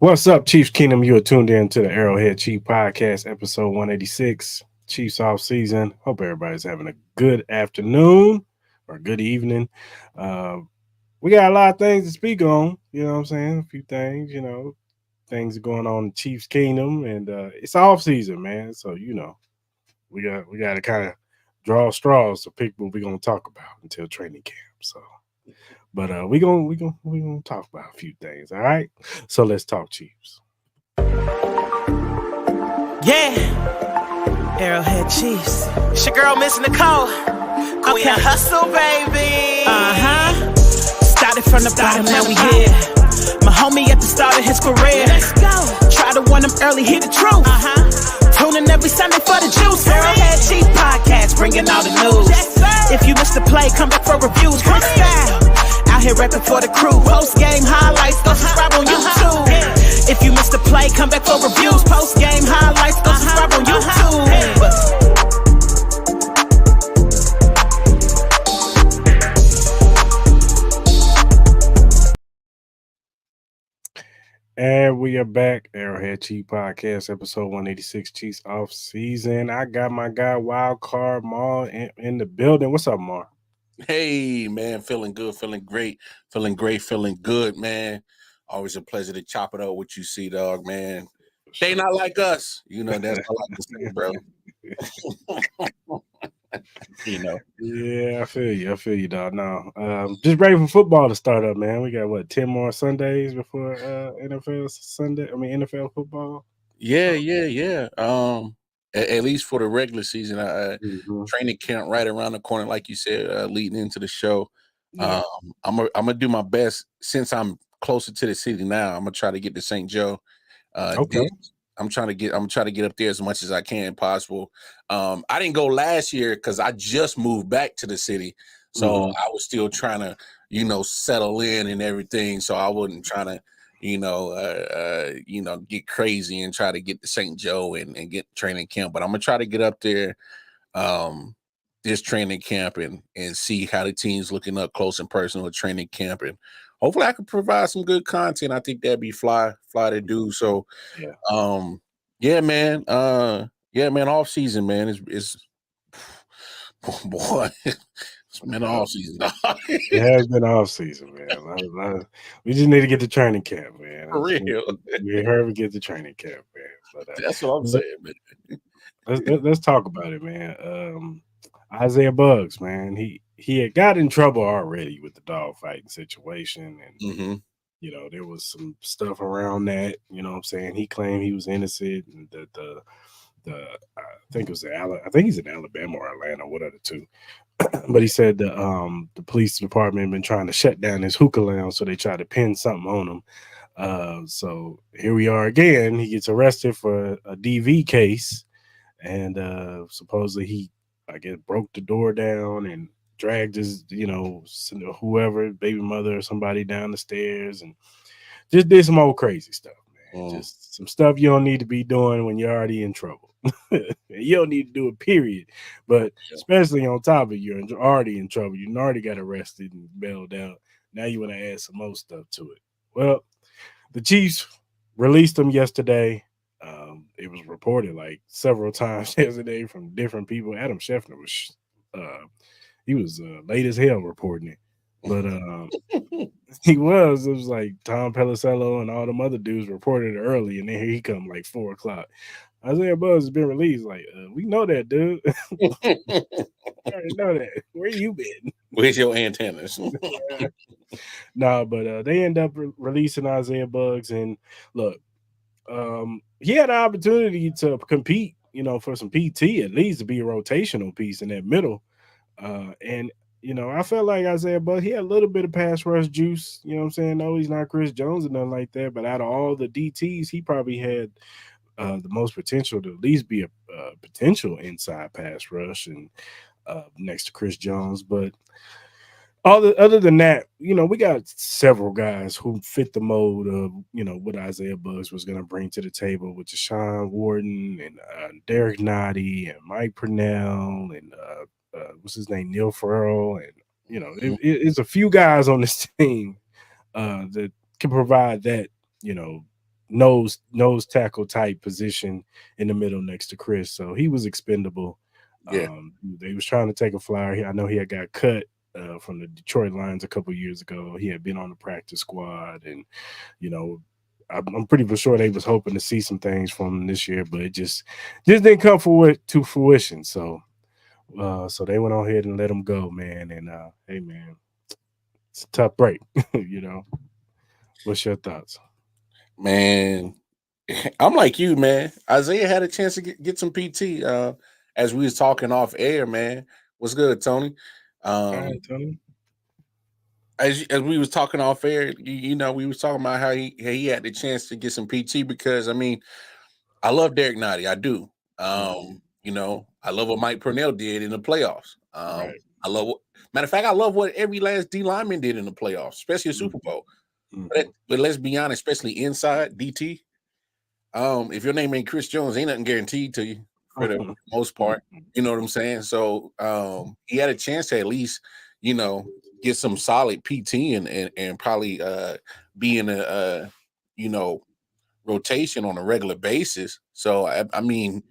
What's up, Chiefs Kingdom? You are tuned in to the Arrowhead Chief Podcast, episode 186, Chiefs off season. Hope everybody's having a good afternoon or good evening. Uh, we got a lot of things to speak on. You know what I'm saying? A few things, things going on in Chiefs Kingdom, and it's off season, man. So we got to kind of draw straws to pick what we're gonna talk about until training camp. So. But we gonna talk about a few things, all right? So let's talk Chiefs. Yeah, Arrowhead Chiefs. It's your girl, Miss Nicole. We in hustle, baby. Started from the bottom, now we here. My homie at the start of his career. Let's go. Try to win him early, hear the truth. Tuning every Sunday for the juice. Arrowhead Chief Podcast, bringing all the news. If you missed the play, come back for reviews. Cris Style. Out here rapping for the crew. Post game highlights, go subscribe on YouTube. If you missed the play, come back for reviews. Post game highlights, go subscribe on YouTube. And we are back. Arrowhead Chief Podcast, episode 186, Chiefs off season. I got my guy Wild Card Maul in the building. What's up, Mar? Hey, man, feeling good, feeling great, feeling good, man. Always a pleasure to chop it up with you, C-Dog, man. They not like us. That's all I can say, bro. Yeah, I feel you, dog. No, just ready for football to start up, man. We got, 10 more Sundays before NFL football? Yeah. At least for the regular season, training camp right around the corner, like you said, leading into the show. Yeah. I'm gonna do my best since I'm closer to the city now. I'm gonna try to get to St. Joe. Okay. I'm trying to get up there as much as I can possible. I didn't go last year because I just moved back to the city, so I was still trying to, settle in and everything. So I wasn't trying to, get crazy and try to get to St. Joe and get training camp. But I'm gonna try to get up there this training camp and see how the team's looking up close and personal at training camp, and hopefully I can provide some good content. I think that'd be fly to do. So man. Off season, man. It's boy. It's been off season, dog. It has been off season, man. We just need to get to training camp, man. For real. We heard we get to training camp, man. But, that's what I'm saying, man. Let's talk about it, man. Isaiah Buggs, man. He had got in trouble already with the dog fighting situation, and there was some stuff around that. You know what I'm saying? He claimed he was innocent, and that I think he's in Alabama or Atlanta, one of the two. But he said the police department had been trying to shut down his hookah lounge, so they tried to pin something on him. So here we are again. He gets arrested for a DV case, and supposedly he, I guess, broke the door down and dragged his, whoever, baby mother or somebody down the stairs, and just did some old crazy stuff, man. Just some stuff you don't need to be doing when you're already in trouble. You don't need to do it, period. But especially on top of you're already in trouble. You already got arrested and bailed out. Now you want to add some more stuff to it. Well, the Chiefs released him yesterday. It was reported like several times yesterday from different people. Adam Schefter was he was late as hell reporting it. But it was like Tom Pellicello and all them other dudes reported it early, and then here he come like 4:00. Isaiah Buggs has been released. Like, we know that, dude. I already know that. Where you been? Where's your antennas? No, but they end up releasing Isaiah Buggs, and look, he had an opportunity to compete, for some PT, at least to be a rotational piece in that middle. And I felt like Isaiah Buggs, he had a little bit of pass rush juice. You know what I'm saying? No, he's not Chris Jones or nothing like that. But out of all the DTs, he probably had the most potential to at least be a potential inside pass rush and next to Chris Jones. But other than that, we got several guys who fit the mold of, what Isaiah Buggs was going to bring to the table with Deshaun Warden and Derek Nottie and Mike Purnell and what's his name, Neil Farrell, and it's a few guys on this team that can provide that nose tackle type position in the middle next to Cris. So he was expendable. Yeah. They was trying to take a flyer. I know he had got cut from the Detroit Lions a couple years ago. He had been on the practice squad, and I'm pretty sure they was hoping to see some things from him this year, but it just didn't come to fruition. So they went on ahead and let him go, man. And hey, man, it's a tough break. What's your thoughts? Man, I'm like you, man. Isaiah had a chance to get some PT as we was talking off air, man. What's good, Tony? All right, Tony. As we was talking off air, we was talking about how he had the chance to get some PT because, I mean, I love Derek Nottie. I do. I love what Mike Purnell did in the playoffs. Right. Matter of fact, I love what every last D lineman did in the playoffs, especially a Super Bowl. But let's be honest, especially inside DT. If your name ain't Chris Jones, ain't nothing guaranteed to you for the most part. You know what I'm saying? So he had a chance to at least, get some solid PT and probably be in a rotation on a regular basis. So I mean,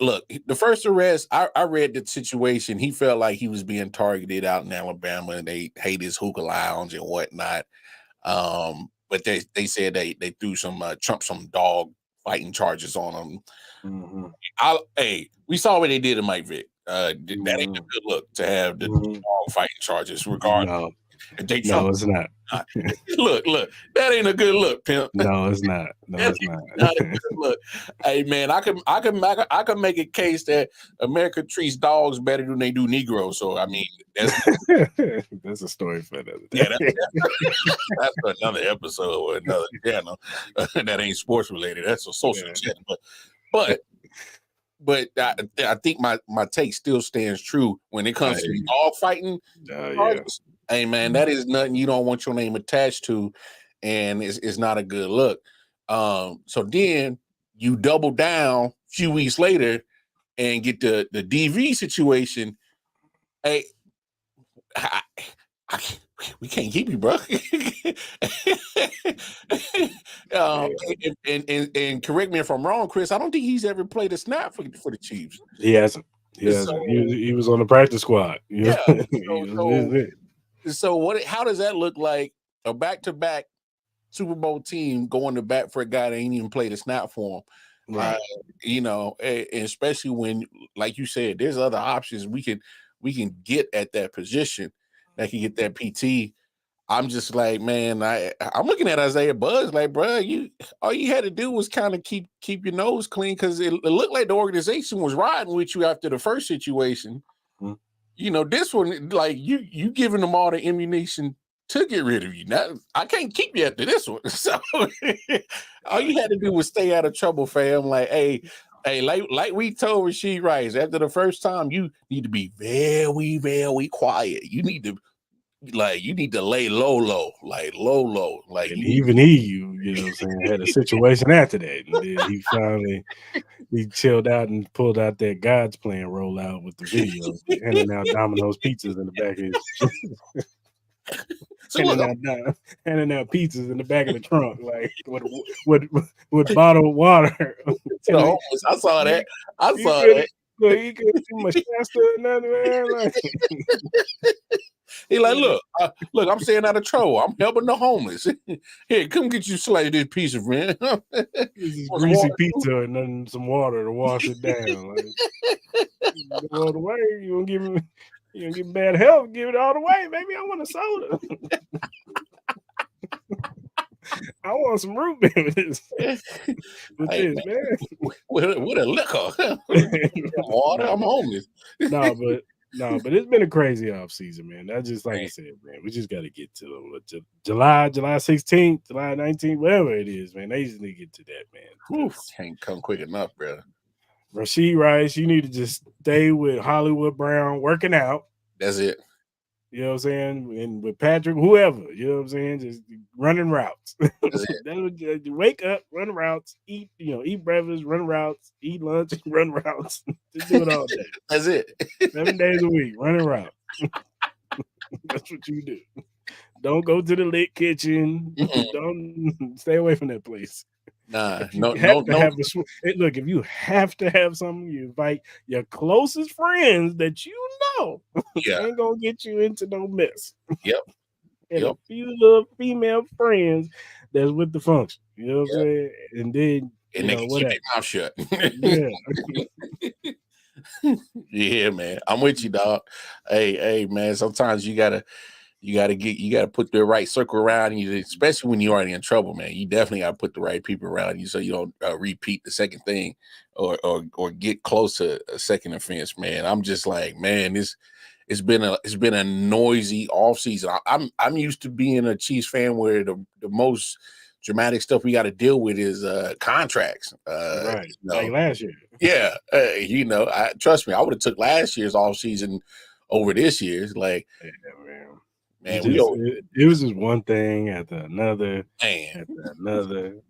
look, the first arrest, I read the situation. He felt like he was being targeted out in Alabama, and they hate his hookah lounge and whatnot. But they said they threw some dog fighting charges on him. We saw what they did to Mike Vick. That ain't a good look to have the dog fighting charges, regardless. No, it's not. Look, that ain't a good look, pimp. No, it's not. It's not. Not a good look. Hey, man, I can make a case that America treats dogs better than they do Negroes. So I mean, that's a story for another day. Yeah, that's for another episode or another channel. That ain't sports related. That's a social channel. But I think my take still stands true when it comes to dog fighting. Hey, man, that is nothing you don't want your name attached to, and it's not a good look. So then you double down a few weeks later and get the DV situation. Hey, we can't keep you, bro. And correct me if I'm wrong, Chris. I don't think he's ever played a snap for the Chiefs. He hasn't. He was on the practice squad. Yeah. So how does that look like? A back-to-back Super Bowl team going to bat for a guy that ain't even played a snap for him, right? And especially when, like you said, there's other options we can get at that position that can get that PT. I'm just like, man, I'm looking at Isaiah Buggs like, bro, all you had to do was kind of keep your nose clean, because it looked like the organization was riding with you after the first situation. This one, like you giving them all the ammunition to get rid of you. Now I can't keep you after this one. So all you had to do was stay out of trouble, fam. Like, hey, like we told Rashid Rice, after the first time, you need to be very, very quiet. You need to lay low. Like, and even you know what I'm saying, had a situation after that. And then he finally chilled out and pulled out that God's Plan rollout with the video, handing out Domino's pizzas in the back of his handing out pizzas in the back of the trunk, like with bottled water. I saw that. Look, he couldn't see my chest or nothing, man. Like, he like, look, I'm staying out of trouble. I'm helping the homeless. Here, come get you slice this pizza, man. This is greasy pizza and then some water to wash it down. Like, all the way, you gonna give me bad health? Give it all the way, baby. I want a soda. I want some root beer with this. Man. With a liquor. Water, I'm homeless. No, but it's been a crazy offseason, man. That's just like I said, man. We just got to get to July 16th, July 19th, whatever it is, man. They just need to get to that, man. Can't come quick enough, brother. Rashid Rice, you need to just stay with Hollywood Brown working out. That's it. You know what I'm saying? And with Patrick, whoever, you know what I'm saying? Just running routes. Wake up, run routes, eat breakfast, run routes, eat lunch, run routes. Just do it all day. That's it. 7 days a week, running routes. That's what you do. Don't go to the lit kitchen. Don't stay away from that place. Nah, If you no, have no, to no. have look, if you have to have something, you invite your closest friends that you know Yeah. ain't gonna get you into no mess. Yep. And a few little female friends that's with the function. You know what I'm Yep. saying? And then And they can keep their mouth shut. Yeah. Yeah, man. I'm with you, dog. Hey, man. Sometimes you gotta put the right circle around you, especially when you're already in trouble, man. You definitely gotta put the right people around you so you don't repeat the second thing or get close to a second offense, man. I'm just like, man, it's been a noisy offseason. I'm used to being a Chiefs fan where the most dramatic stuff we got to deal with is contracts. Right. You know, Like last year. yeah, trust me, I would have took last year's offseason over this year's. Like, Yeah, man. man, It was just one thing after another, man. after another,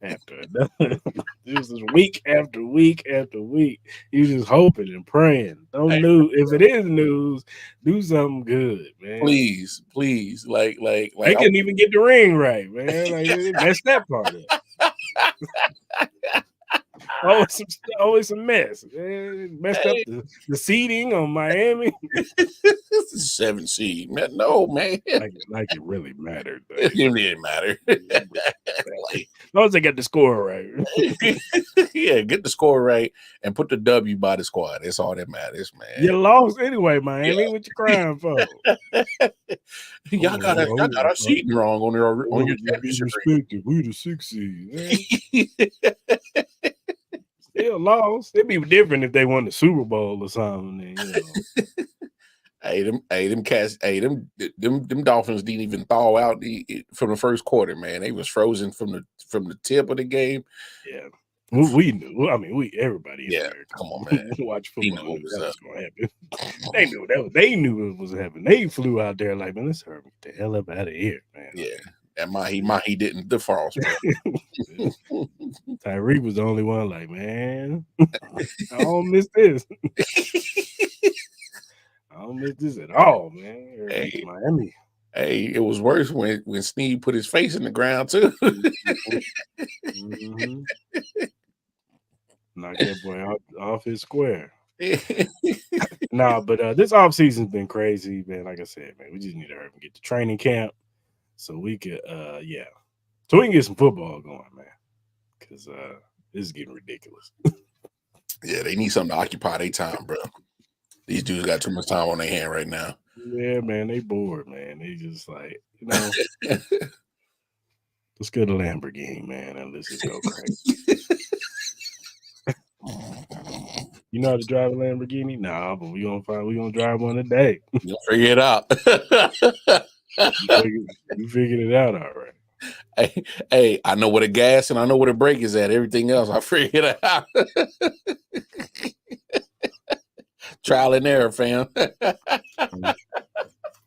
after another. It was just week after week after week. You just hoping and praying. If it is news, do something good, man. Please. Like They couldn't even get the ring right, man. Like they messed that part up. Always a mess. Man. Messed up the seating on Miami. 7 seed, man. No, man. Like it really mattered. Though. It didn't matter. As long as they got the score right. Yeah, get the score right and put the W by the squad. That's all that matters, man. You lost anyway, Miami. Yeah. What you crying for? Y'all got our seating wrong on your championship. We the 6 seed. Still lost. It'd be different if they won the Super Bowl or something. You know. Them cats, them Dolphins didn't even thaw out from the first quarter, man. They was frozen from the tip of the game. Yeah. We knew. I mean, everybody. Yeah, come on, man. Watch football. Knew that was gonna happen. They knew it was happening. They flew out there like, man, let's hurry the hell up out of here, man. Yeah, and Mahi didn't defrost. Tyreek was the only one. Like, man, I don't miss this. I don't miss this at all, man. Hey, Miami. Hey, it was worse when Sneed put his face in the ground too. Mm-hmm. Knock that boy off his square. Nah, but this offseason's been crazy, man. Like I said, man, we just need to hurry and get to training camp so we could, so we can get some football going, man. Because this is getting ridiculous. Yeah, they need something to occupy their time, bro. These dudes got too much time on their hand right now. Yeah, man, they bored, man. They just like, you know, let's go to Lamborghini, man, and let's just go crazy. You know how to drive a Lamborghini? Nah, but we gonna drive one today. You'll figure it out. You figured it out all right. Hey, I know what a gas and I know what a brake is at. Everything else, I figured it out. Trial and error, fam. For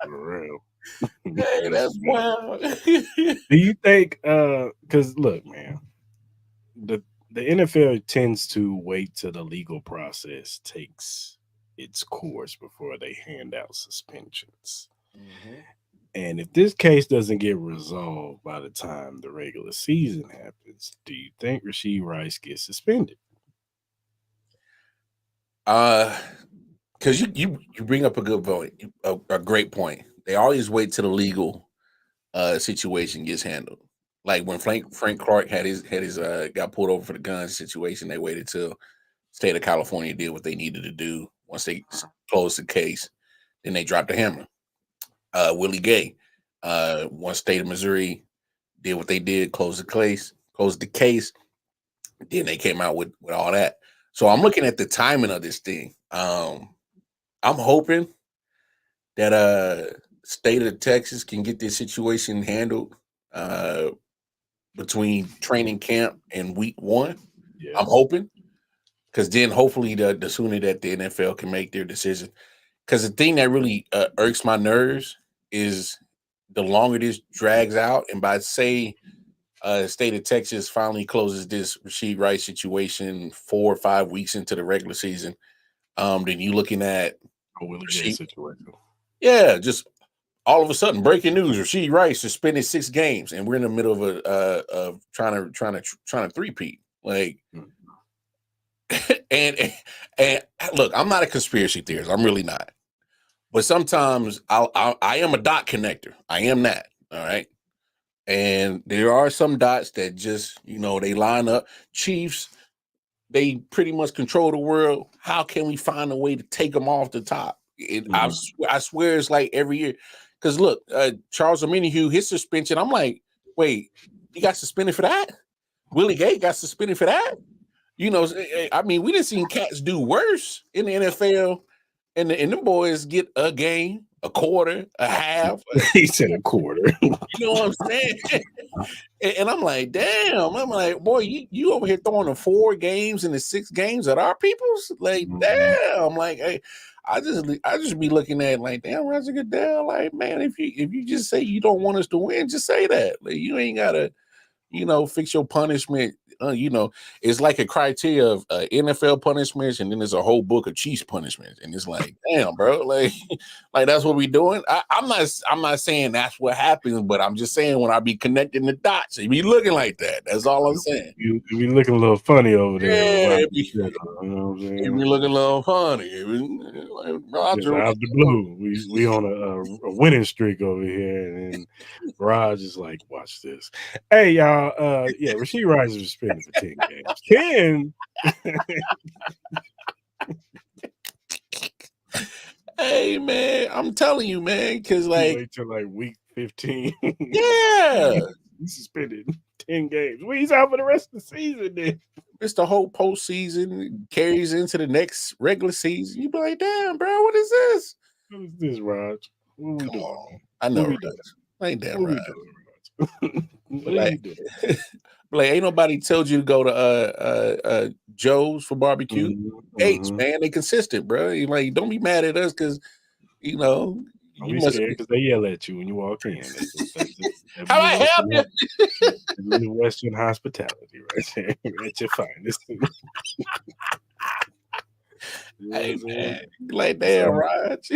real. Hey, that's wild. Do you think? Because look, man, the NFL tends to wait till the legal process takes its course before they hand out suspensions. Mm-hmm. And if this case doesn't get resolved by the time the regular season happens, do you think Rashee Rice gets suspended? Because you bring up a good point, a great point. They always wait till the legal situation gets handled. Like when Frank Clark had his got pulled over for the gun situation, they waited till state of California did what they needed to do. Once they closed the case, then they dropped the hammer. Willie Gay, once state of Missouri did what they did, closed the case, then they came out with all that. So I'm looking at the timing of this thing. I'm hoping that state of Texas can get this situation handled between training camp and week 1. Yeah. I'm hoping, because then hopefully the sooner that the NFL can make their decision. Because the thing that really irks my nerves is the longer this drags out, and by state of Texas finally closes this Rashee Rice situation 4 or 5 weeks into the regular season, then you looking at a Willie Gay situation. Yeah, just all of a sudden, breaking news: Rasheed Rice suspended 6 games, and we're in the middle of trying to three-peat. Like, and look, I'm not a conspiracy theorist. I'm really not. But sometimes I am a dot connector. I am that. All right. And there are some dots that just, they line up. Chiefs, they pretty much control the world. How can we find a way to take them off the top? I swear it's like every year. Because look, Charles Omenihu, his suspension, I'm like, wait, he got suspended for that? Willie Gay got suspended for that? I mean, we didn't see cats do worse in the NFL. And them boys get a game, a quarter, a half. He said a quarter. You know what I'm saying? And I'm like, damn. I'm like, boy, you over here throwing the 4 games and the 6 games at our people's? Like, damn. Like, hey, I just be looking at it like, damn, Roger Goodell. Like, man, if you just say you don't want us to win, just say that. Like, you ain't gotta, fix your punishment. It's like a criteria of NFL punishments, and then there's a whole book of Chiefs punishments, and it's like, damn, bro, like that's what we doing. I'm not saying that's what happens, but I'm just saying when I be connecting the dots, it be looking like that. That's all I'm saying. You be looking a little funny over there. Yeah, it be looking a little funny. Like, Roger, out the blue, we on a winning streak over here, and Raj is like, watch this. Hey, y'all, Rasheed Rice is suspended for 10 games. 10. Hey, man, I'm telling you, man, because like wait till like week 15. Yeah, he's suspended 10 games. Well, he's out for the rest of the season. Then it's the whole postseason carries into the next regular season. You be like, damn, bro, what is this? What is this, Raj? What we doing? I know, ain't damn right. Like, ain't nobody told you to go to Joe's for barbecue. H, man, they consistent, bro. Like, don't be mad at us because you must because they yell at you when you walk in. How I help you? Western hospitality, right there, at your finest. Hey, man, like damn, Raj.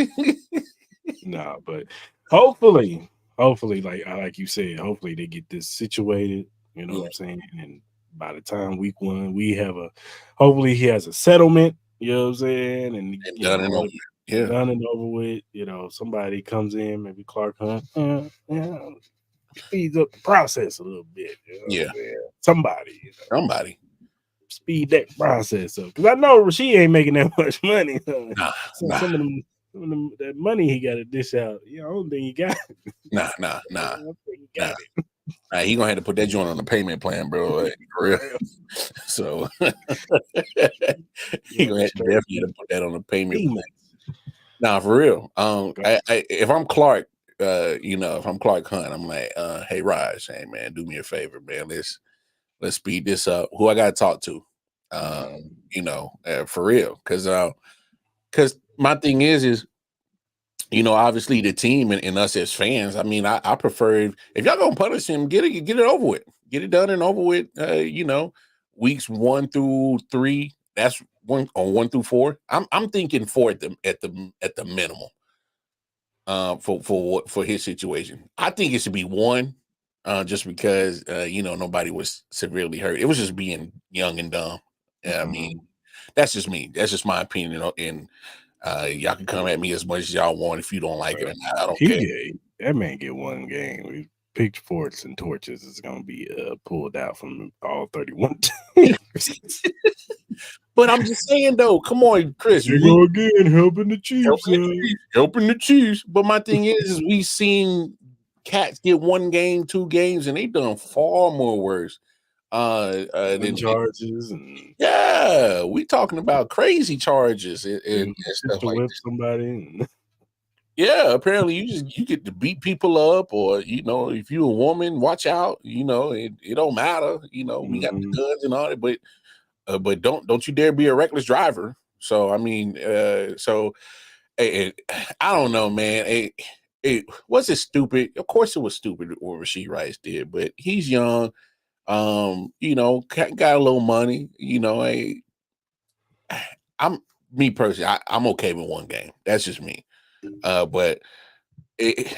Nah, but hopefully, like you said, hopefully they get this situated. You know what I'm saying? And by the time week 1, hopefully he has a settlement. You know what I'm saying? And done and over. Yeah, done and over with. Somebody comes in, maybe Clark Hunt, speeds up the process a little bit. Somebody speed that process up, because I know Rasheed ain't making that much money. Some of them, that money he got to dish out. I don't think he got it. Nah. He gonna have to put that joint on the payment plan, bro. Like, for real. So he gonna have to definitely put that on the payment plan. Nah, for real. If I'm Clark, if I'm Clark Hunt, I'm like, hey Raj, hey man, do me a favor, man. Let's speed this up. Who I gotta talk to? For real. Cause my thing is obviously the team and us as fans. I mean, I prefer if y'all gonna punish him, get it over with, get it done and over with. Weeks 1 through 3. That's 1 through 4. I'm thinking 4 at the minimum. For his situation, I think it should be 1. Just because nobody was severely hurt. It was just being young and dumb. I mean, that's just me. That's just my opinion. And y'all can come at me as much as y'all want if you don't like it or not. I don't care. That man get 1 game. Pitchforks and torches is going to be pulled out from all 31 teams. But I'm just saying, though, come on, Chris. You go again, helping the Chiefs. Helping the Chiefs. But my thing is we've seen cats get 1 game, 2 games, and they done far more worse. Than charges. We talking about crazy charges and stuff like that. Somebody. Yeah, apparently you get to beat people up, or if you're a woman, watch out. It don't matter. We got the guns and all that, but don't you dare be a reckless driver. So I mean, I don't know, man. Was it stupid? Of course, it was stupid what Rasheed Rice did, but he's young. Got a little money. I'm me personally. I'm okay with 1 game. That's just me. But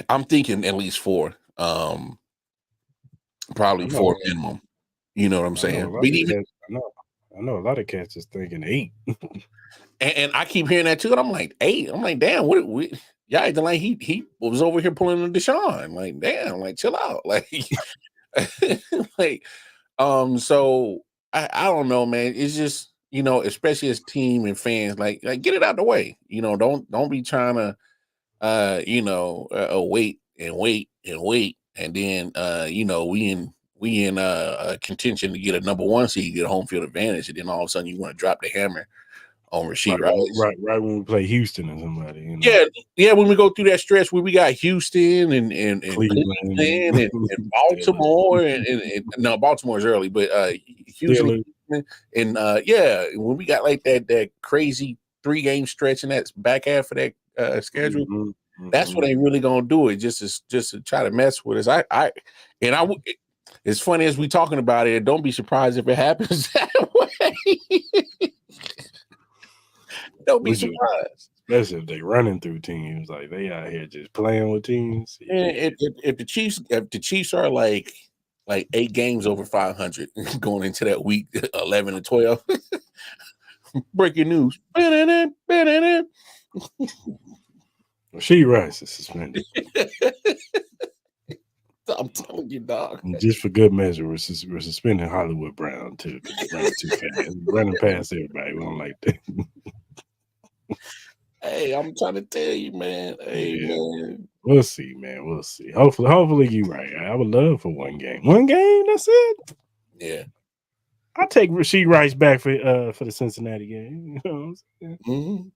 I'm thinking at least 4. Probably 4 minimum. You know what I'm saying? I know a lot of cats is thinking 8. And I keep hearing that too, and I'm like 8. I'm like, damn, what y'all acting like he was over here pulling a Deshaun. Like, damn, like chill out. Like, like, so I don't know, man. It's just, especially as team and fans, like get it out the way. Don't be trying to wait and wait and wait, and then we in contention to get a number 1 seed, get a home field advantage, and then all of a sudden you want to drop the hammer on Rasheed Rice. Right when we play Houston or somebody. Yeah. When we go through that stretch where we got Houston and Cleveland and Baltimore and no, Baltimore's early, but Houston and when we got like that crazy 3-game stretch in that back half of that schedule. That's what they really gonna do it, just to try to mess with us. It's funny as we talking about it. Don't be surprised if it happens that way. Don't be surprised, especially if they running through teams, like they out here just playing with teams. And if the Chiefs are like 8 games over 500 going into that week 11 and 12, breaking news. Rasheed Rice is suspended. I'm telling you, dog. And just for good measure, we're suspending Hollywood Brown too. He's running too fast, running past everybody. We don't like that. Hey, I'm trying to tell you, man. Hey, man. We'll see, man. We'll see. Hopefully you're right. I would love for 1 game. 1 game, that's it. Yeah. I'll take Rasheed Rice back for the Cincinnati game. You know what I'm saying? Mm-hmm.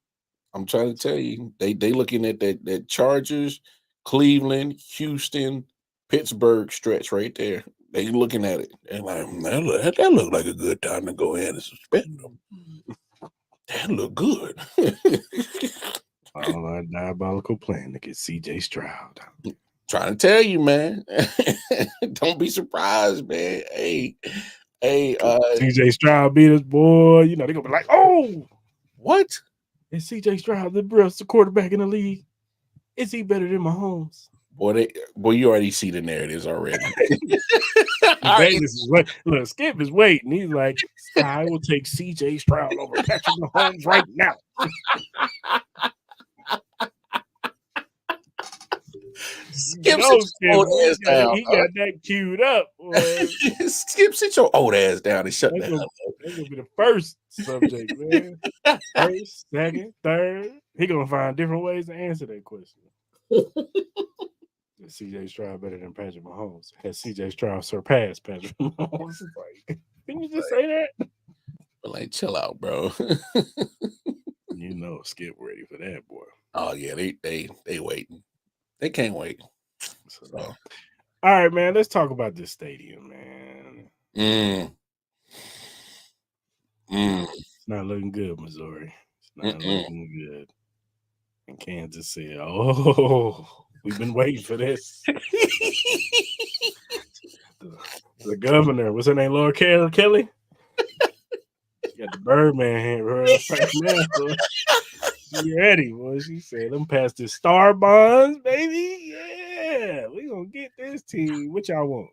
I'm trying to tell you, they looking at that Chargers, Cleveland, Houston, Pittsburgh stretch right there. They looking at it and like that looked like a good time to go ahead and suspend them. That look good. All that diabolical plan to get CJ Stroud. Trying to tell you, man. Don't be surprised, man. Hey, CJ Stroud beat us, boy. They're gonna be like, oh, what? Is CJ Stroud the best quarterback in the league? Is he better than Mahomes? Boy, you already see the narratives already. Look, Skip is waiting. He's like, I will take CJ Stroud over Patrick Mahomes right now. Skip, sit your old ass down. He got that queued up. Skip, sit your old ass down and shut down. That's gonna be the first subject, man. First, second, third. He gonna find different ways to answer that question. Is CJ Stroud better than Patrick Mahomes? Has CJ Stroud surpassed Patrick Mahomes? Like, didn't you just say that? But like, chill out, bro. Skip ready for that, boy. Oh yeah, they waiting. They can't wait. So. All right, man. Let's talk about this stadium, man. It's not looking good, Missouri. It's not looking good. And Kansas said, "Oh, we've been waiting for this." the governor, what's her name, Laura Kelly? She got the Birdman hand right now. So she ready, boy. She said, "Them past the star bonds, baby. Yeah, we gonna get this team. What y'all want?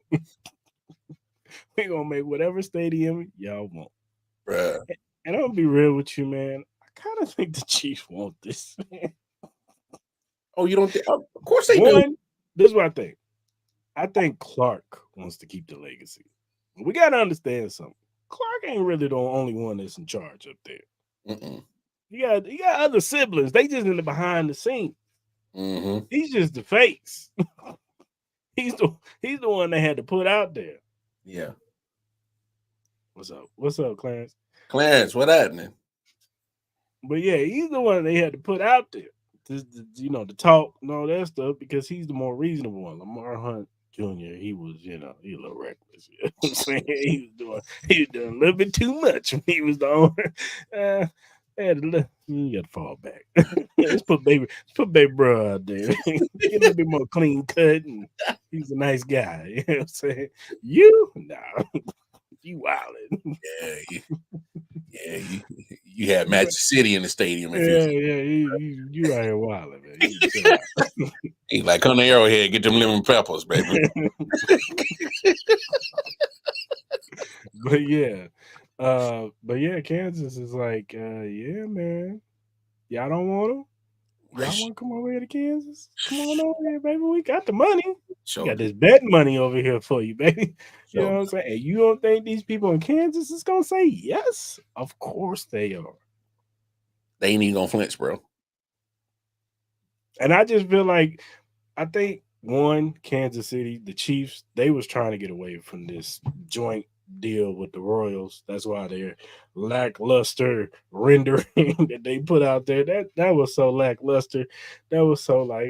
We gonna make whatever stadium y'all want." Bruh. And I'm gonna be real with you, man. I kind of think the Chiefs want this, man. Oh, you don't think? Of course they do. This is what I think. I think Clark wants to keep the legacy. We gotta understand something. Clark ain't really the only one that's in charge up there. You got other siblings. They just in the behind the scenes. He's just the face. he's the one they had to put out there. Yeah. What's up? What's up, Clarence? Clarence, what happening? But yeah, he's the one they had to put out there. To talk and all that stuff, because he's the more reasonable one. Lamar Hunt Jr., he was, he a little reckless. You know what I'm saying? He was doing a little bit too much when he was the owner. You got to fall back. Let's put baby bro out there. Get a little bit more clean cut, and he's a nice guy. You know what I'm saying? You wildin'. Yeah, you had Magic City in the stadium. You out here wildin', man. He like, come to Arrowhead, get them lemon peppers, baby. But yeah, Kansas is like, yeah, man. Y'all don't want them? Y'all want to come over here to Kansas? Come on over here, baby. We got the money. We got this betting money over here for you, baby. You know what I'm saying? And you don't think these people in Kansas is going to say yes? Of course they are. They ain't even going to flinch, bro. And I just feel like, I think, one, Kansas City, the Chiefs, they was trying to get away from this joint deal with the Royals. That's why their lackluster rendering that they put out there, that was so lackluster. That was so like,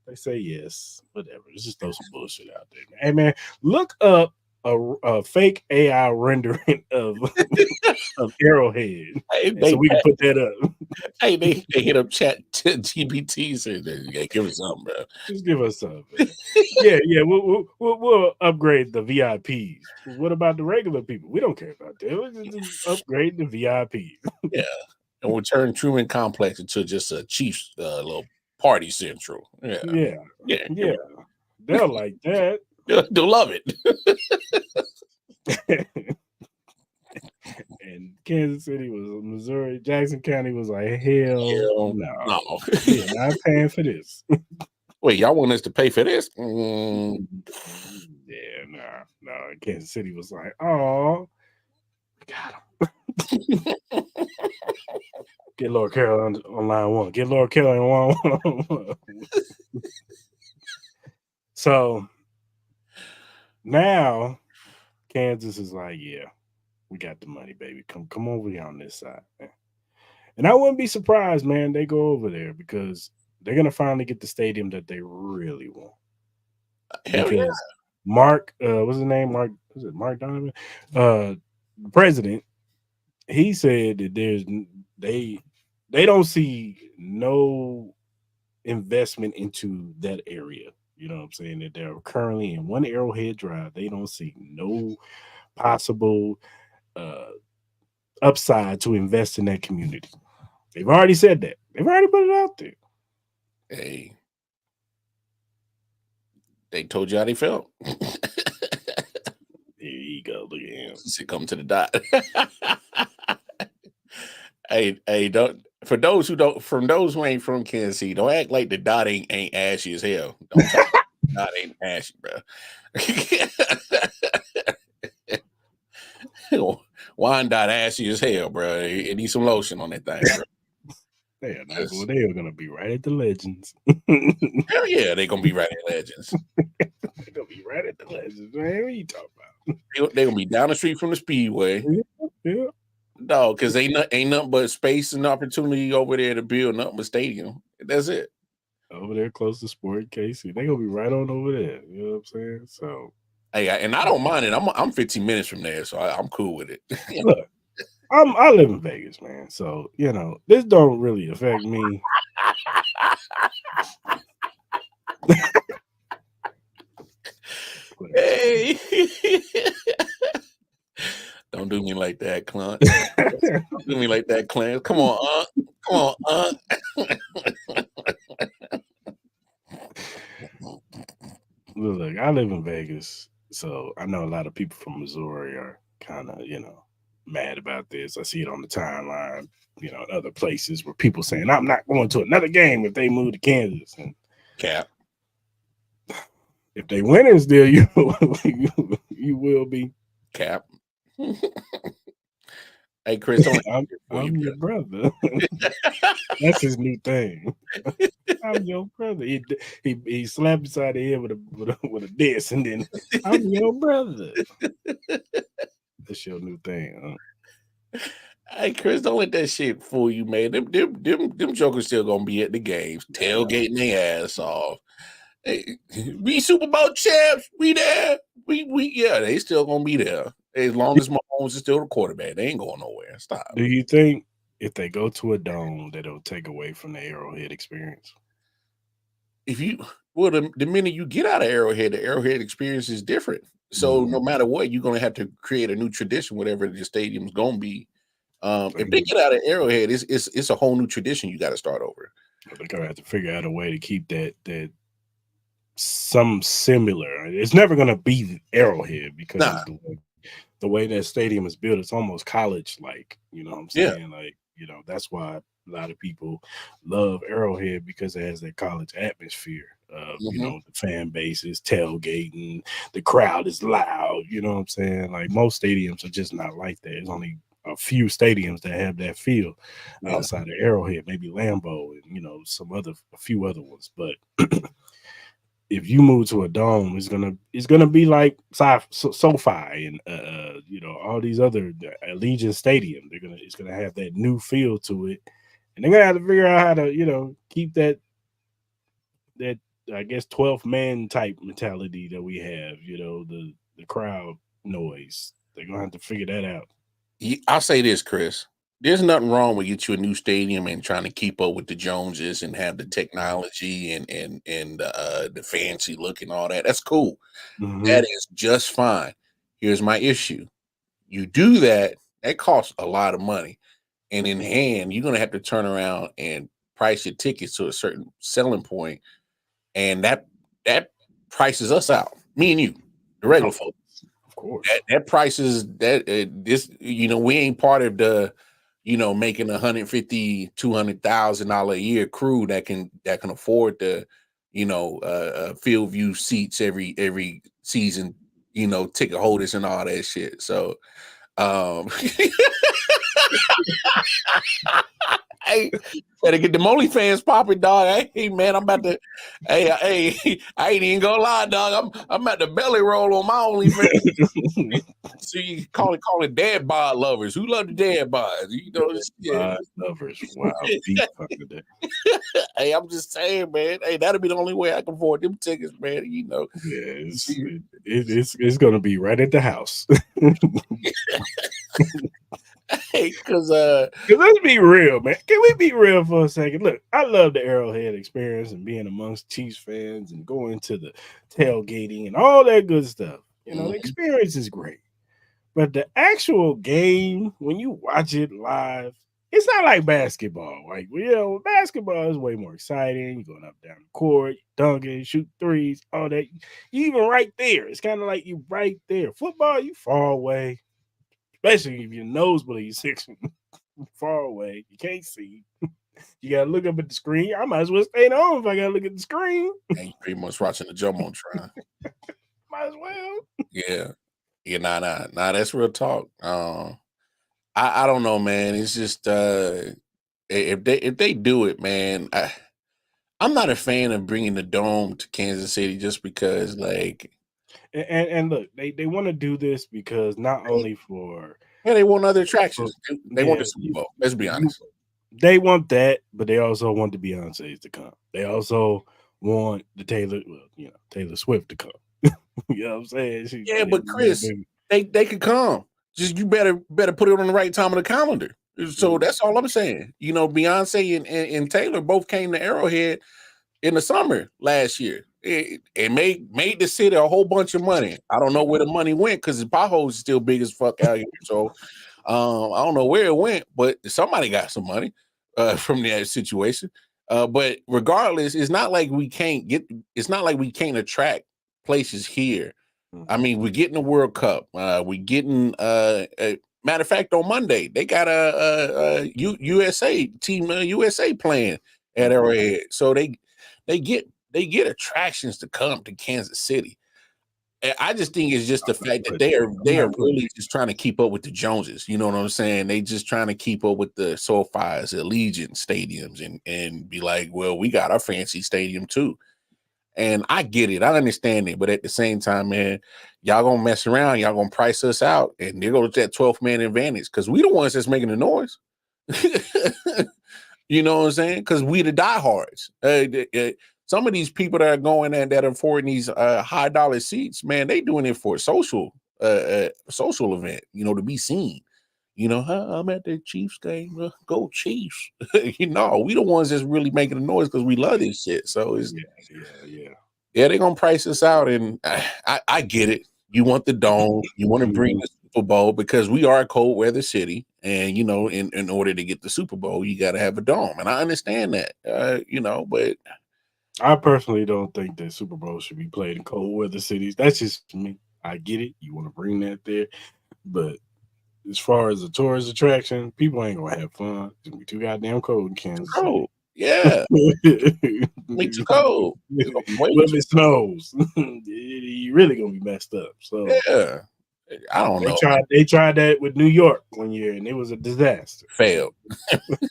they say yes, whatever. Let's just throw some bullshit out there. Hey man, look up a fake AI rendering of Arrowhead, so we can put that up. Hey, they hit up Chat GPT, said, "Yeah, give us something, bro. Just give us something." yeah, we'll upgrade the VIPs. What about the regular people? We don't care about that. We'll just upgrade the VIPs. Yeah, and we'll turn Truman Complex into just a Chiefs little party central. Yeah. They'll like that. They'll love it. And Kansas City was Missouri. Jackson County was like, hell no. We're not paying for this. Wait, y'all want us to pay for this? Yeah, no. Kansas City was like, oh, got him. Get Laura Carroll on line one. Get Laura Carroll on one. So now Kansas is like, yeah, we got the money, baby. Come over here on this side, man. And I wouldn't be surprised, man. They go over there because they're gonna finally get the stadium that they really want. Because Mark, what's his name? Mark Donovan? President, he said that they don't see no investment into that area. You know what I'm saying? That they're currently in one Arrowhead Drive. They don't see no possible upside to invest in that community. They've already said that. They've already put it out there. Hey, they told you how they felt. Here you go. Look at him. Come to the dot. Hey, don't. For those who ain't from Kansas City, don't act like the dot ain't ashy as hell. Don't talk about the dot ain't ashy, bro. Wine dot ashy as hell, bro. It needs some lotion on that thing, bro. They are gonna be right at the Legends. Hell yeah, they're gonna be right at Legends. They're gonna be right at the Legends, man. What are you talking about? They're gonna be down the street from the Speedway. Yeah. No, because ain't nothing but space and opportunity over there to build nothing but stadium. That's it. Over there close to Sport KC. They're gonna be right on over there. You know what I'm saying? So hey, and I don't mind it. I'm 15 minutes from there, so I'm cool with it. Look, I live in Vegas, man. So this don't really affect me. Hey. Don't do me like that, Clint. Don't do me like that, Clint. Come on, Come on, Look, I live in Vegas, so I know a lot of people from Missouri are kind of, mad about this. I see it on the timeline, other places where people saying, I'm not going to another game if they move to Kansas. And Cap. If they win still, you will be. Cap. Hey, Chris, I'm your brother. That's his new thing. I'm your brother. He slapped beside the head with a disc, and then I'm your brother. That's your new thing, huh? Hey, Chris, don't let that shit fool you, man. Them jokers still gonna be at the games, tailgating their ass off. Hey, we Super Bowl champs. We there. Yeah, they still gonna be there as long as Mahomes is still the quarterback. They ain't going nowhere. Stop. Do you think if they go to a dome that it'll take away from the Arrowhead experience? The minute you get out of Arrowhead, the Arrowhead experience is different. So no matter what, you're gonna have to create a new tradition, whatever the stadium's gonna be. If they get out of Arrowhead, it's a whole new tradition. You got to start over. They're gonna have to figure out a way to keep that some similar. It's never going to be Arrowhead because Nah. the way that stadium is built, it's almost college like. You know what I'm saying? Like, that's why a lot of people love Arrowhead because it has that college atmosphere. The fan base is tailgating, the crowd is loud. You know what I'm saying? Like most stadiums are just not like that. There's only a few stadiums that have that feel outside of Arrowhead, maybe Lambeau and a few other ones. But if you move to a dome, it's gonna be like SoFi and all these other Allegiant Stadium. It's gonna have that new feel to it, and they're gonna have to figure out how to keep that I guess 12th man type mentality that we have. The crowd noise. They're gonna have to figure that out. I'll say this, Chris. There's nothing wrong with get you a new stadium and trying to keep up with the Joneses and have the technology and the fancy look and all that. That's cool. Mm-hmm. That is just fine. Here's my issue. You do that costs a lot of money. And in hand, you're going to have to turn around and price your tickets to a certain selling point. And that prices us out. Me and you, the regular folks. Of course. That prices we ain't part of the making $150,000, $200,000 a year crew that can afford the field view seats every season, ticket holders and all that shit. So hey, better get the Molly fans popping, dog. Hey man, I'm about to I ain't even gonna lie, dog. I'm at the belly roll on my OnlyFans. So you call it dad bod lovers. Who love the dad bods? Lovers. Wow. Deep under that. Hey, I'm just saying, man. Hey, that'll be the only way I can afford them tickets, man. Yeah, it's gonna be right at the house. Hey, because let's be real, man. Can we be real for a second? Look, I love the Arrowhead experience and being amongst Chiefs fans and going to the tailgating and all that good stuff. The experience is great. But the actual game, when you watch it live, it's not like basketball. Like, basketball is way more exciting. You're going up down the court, dunking, shoot threes, all that. You even right there. It's kind of like you right there. Football, you far away. Especially if your nosebleed section far away, you can't see. You gotta look up at the screen. I might as well stay home if I gotta look at the screen. And you pretty much watching the Jumbotron. Might as well. Yeah. Nah. That's real talk. I don't know, man. It's just if they do it, man. I'm not a fan of bringing the dome to Kansas City just because, like. And look, they want to do this because not only for they want other attractions. They want the Super Bowl. Let's be honest. They want that, but they also want the Beyoncé's to come. They also want the Taylor Swift to come. You know what I'm saying? But Chris, they could come. Just you better put it on the right time of the calendar. So that's all I'm saying. Beyonce and Taylor both came to Arrowhead in the summer last year. It made the city a whole bunch of money. I don't know where the money went because the potholes is still big as fuck out here. So I don't know where it went, but somebody got some money from that situation. But regardless, it's not like we can't attract places here. I mean, we're getting the World Cup. We're getting matter of fact, on Monday, they got a USA team USA playing at Arrowhead. So they get attractions to come to Kansas City. I just think it's just the fact that they are really just trying to keep up with the Joneses. You know what I'm saying? They just trying to keep up with the SoFi's, Allegiant stadiums, and be like, well, we got our fancy stadium too. And I get it, I understand it, but at the same time, man, y'all gonna mess around, y'all gonna price us out, and there goes that 12th man advantage because we the ones that's making the noise. You know what I'm saying? Because we the diehards. Some of these people that are going and that are affording these high dollar seats, man, they doing it for a social event, to be seen. I'm at the Chiefs game. Go Chiefs. We the ones that's really making the noise because we love this shit. So it's they're gonna price us out, and I get it. You want the dome, you want to bring the Super Bowl because we are a cold weather city, and in order to get the Super Bowl, you got to have a dome, and I understand that. But I personally don't think that Super Bowl should be played in cold weather cities. That's just me. I get it. You want to bring that there, but as far as a tourist attraction, people ain't gonna have fun. It's gonna be too goddamn cold in Too Kansas City. cold. Yeah, What me too cold. It's gonna be way if too. it snows? You really gonna be messed up. So Yeah, I don't know. they tried that with New York one year, and it was a disaster. Failed.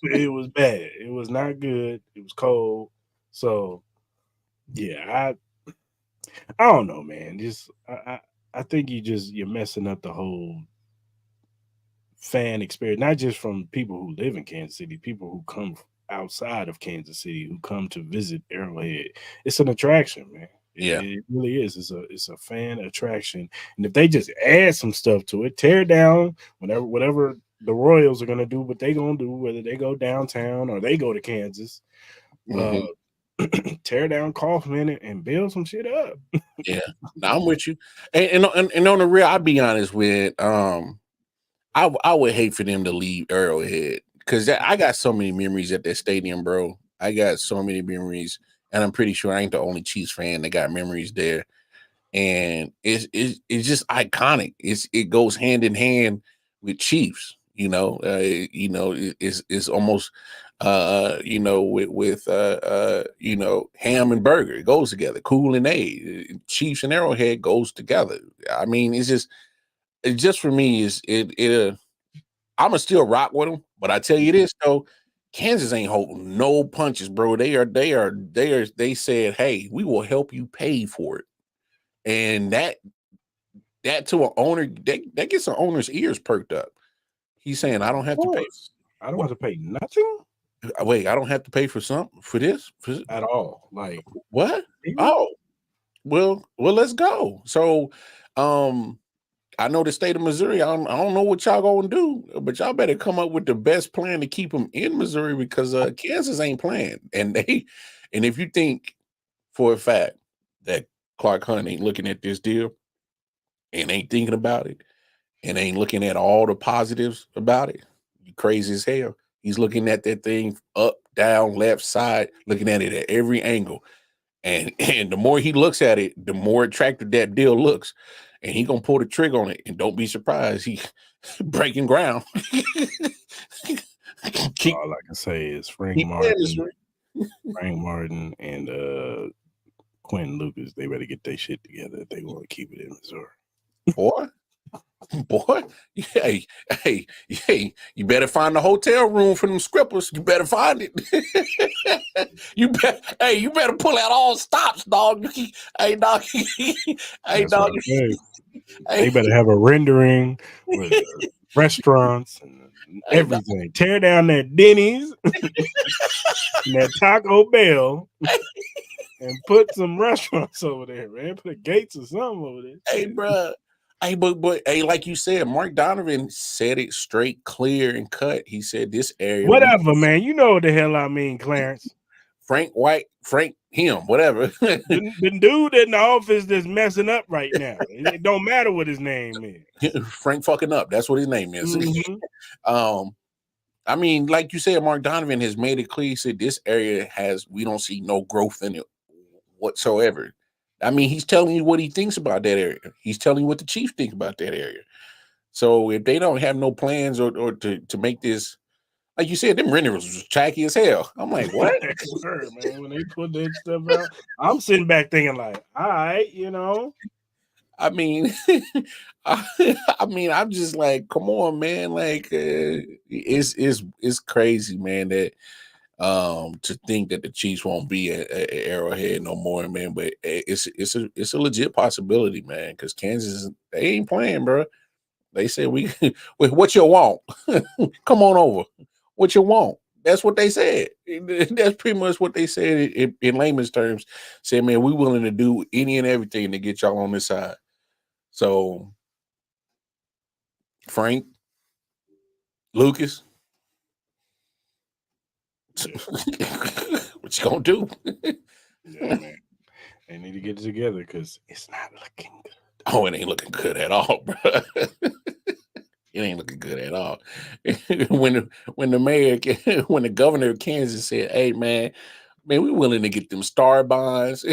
It was bad. It was not good. It was cold. So yeah, I don't know, man. Just I think you're messing up the whole fan experience, not just from people who live in Kansas City, people who come outside of Kansas City who come to visit Arrowhead. It's an attraction, man. Yeah. It really is. It's a fan attraction, and if they just add some stuff to it, tear down whatever the Royals are gonna do, what they gonna do, whether they go downtown or they go to Kansas, Mhm. tear down Kaufman and build some shit up. Yeah, now I'm with you. And on the real, I'll be honest with I would hate for them to leave Arrowhead because I got so many memories at that stadium, bro. I got so many memories, and I'm pretty sure I ain't the only Chiefs fan that got memories there. And it's just iconic. It goes hand in hand with Chiefs. It's almost with ham and burger. It goes together. Cool and A. Chiefs and Arrowhead goes together. I mean, it's just for me is it. I'ma still rock with them, but I tell you this though, Kansas ain't holding no punches, bro. They said, hey, we will help you pay for it. And that to an owner, that gets an owner's ears perked up. He's saying, I don't have to pay. I don't have to pay nothing. Wait, I don't have to pay for something for this At all. Like what? Oh, well, let's go. So, I know the state of Missouri. I don't know what y'all gonna do, but y'all better come up with the best plan to keep them in Missouri because Kansas ain't playing. And if you think for a fact that Clark Hunt ain't looking at this deal and ain't thinking about it and ain't looking at all the positives about it, you crazy as hell. He's looking at that thing up, down, left, side, looking at it at every angle. And the more he looks at it, the more attractive that deal looks. And he gonna pull the trigger on it. And don't be surprised, he breaking ground. All I can say is Frank Martin and Quentin Lucas, they better get their shit together if they want to keep it in Missouri. Boy, hey, you better find the hotel room for them scrippers. You better find it. you better pull out all stops, dog. Hey, dog. Hey, dog. They better have a rendering with restaurants and everything. Tear down that Denny's and that Taco Bell and put some restaurants over there, man. Put a Gates or something over there. Hey, bro. Hey, but hey, like you said, Mark Donovan said it straight, clear, and cut. He said this area. Whatever, man. You know what the hell I mean, Clarence. Frank White, him, whatever. the dude in the office that's messing up right now. It don't matter what his name is. Frank fucking up. That's what his name is. Mm-hmm. I mean, like you said, Mark Donovan has made it clear. He said this area we don't see no growth in it whatsoever. I mean, he's telling you what he thinks about that area. He's telling you what the Chiefs think about that area. So if they don't have no plans or to make this, like you said, them renderers was tacky as hell. I'm like, what? Sure, man. When they put that stuff out, I'm sitting back thinking like, all right, I mean, I'm just like, come on, man. Like, it's crazy, man, that to think that the Chiefs won't be at Arrowhead no more, man. But it's a legit possibility, man, because Kansas, they ain't playing, bro. They said what you want? Come on over. What you want? That's what they said. That's pretty much what they said in layman's terms. Said, man, we willing to do any and everything to get y'all on this side. So, Frank, Lucas, what you gonna do? Yeah, man. They need to get it together because it's not looking good. Oh, it ain't looking good at all, bro. It ain't looking good at all. when the governor of Kansas said, "Hey, man, Man, we willing to get them star bonds.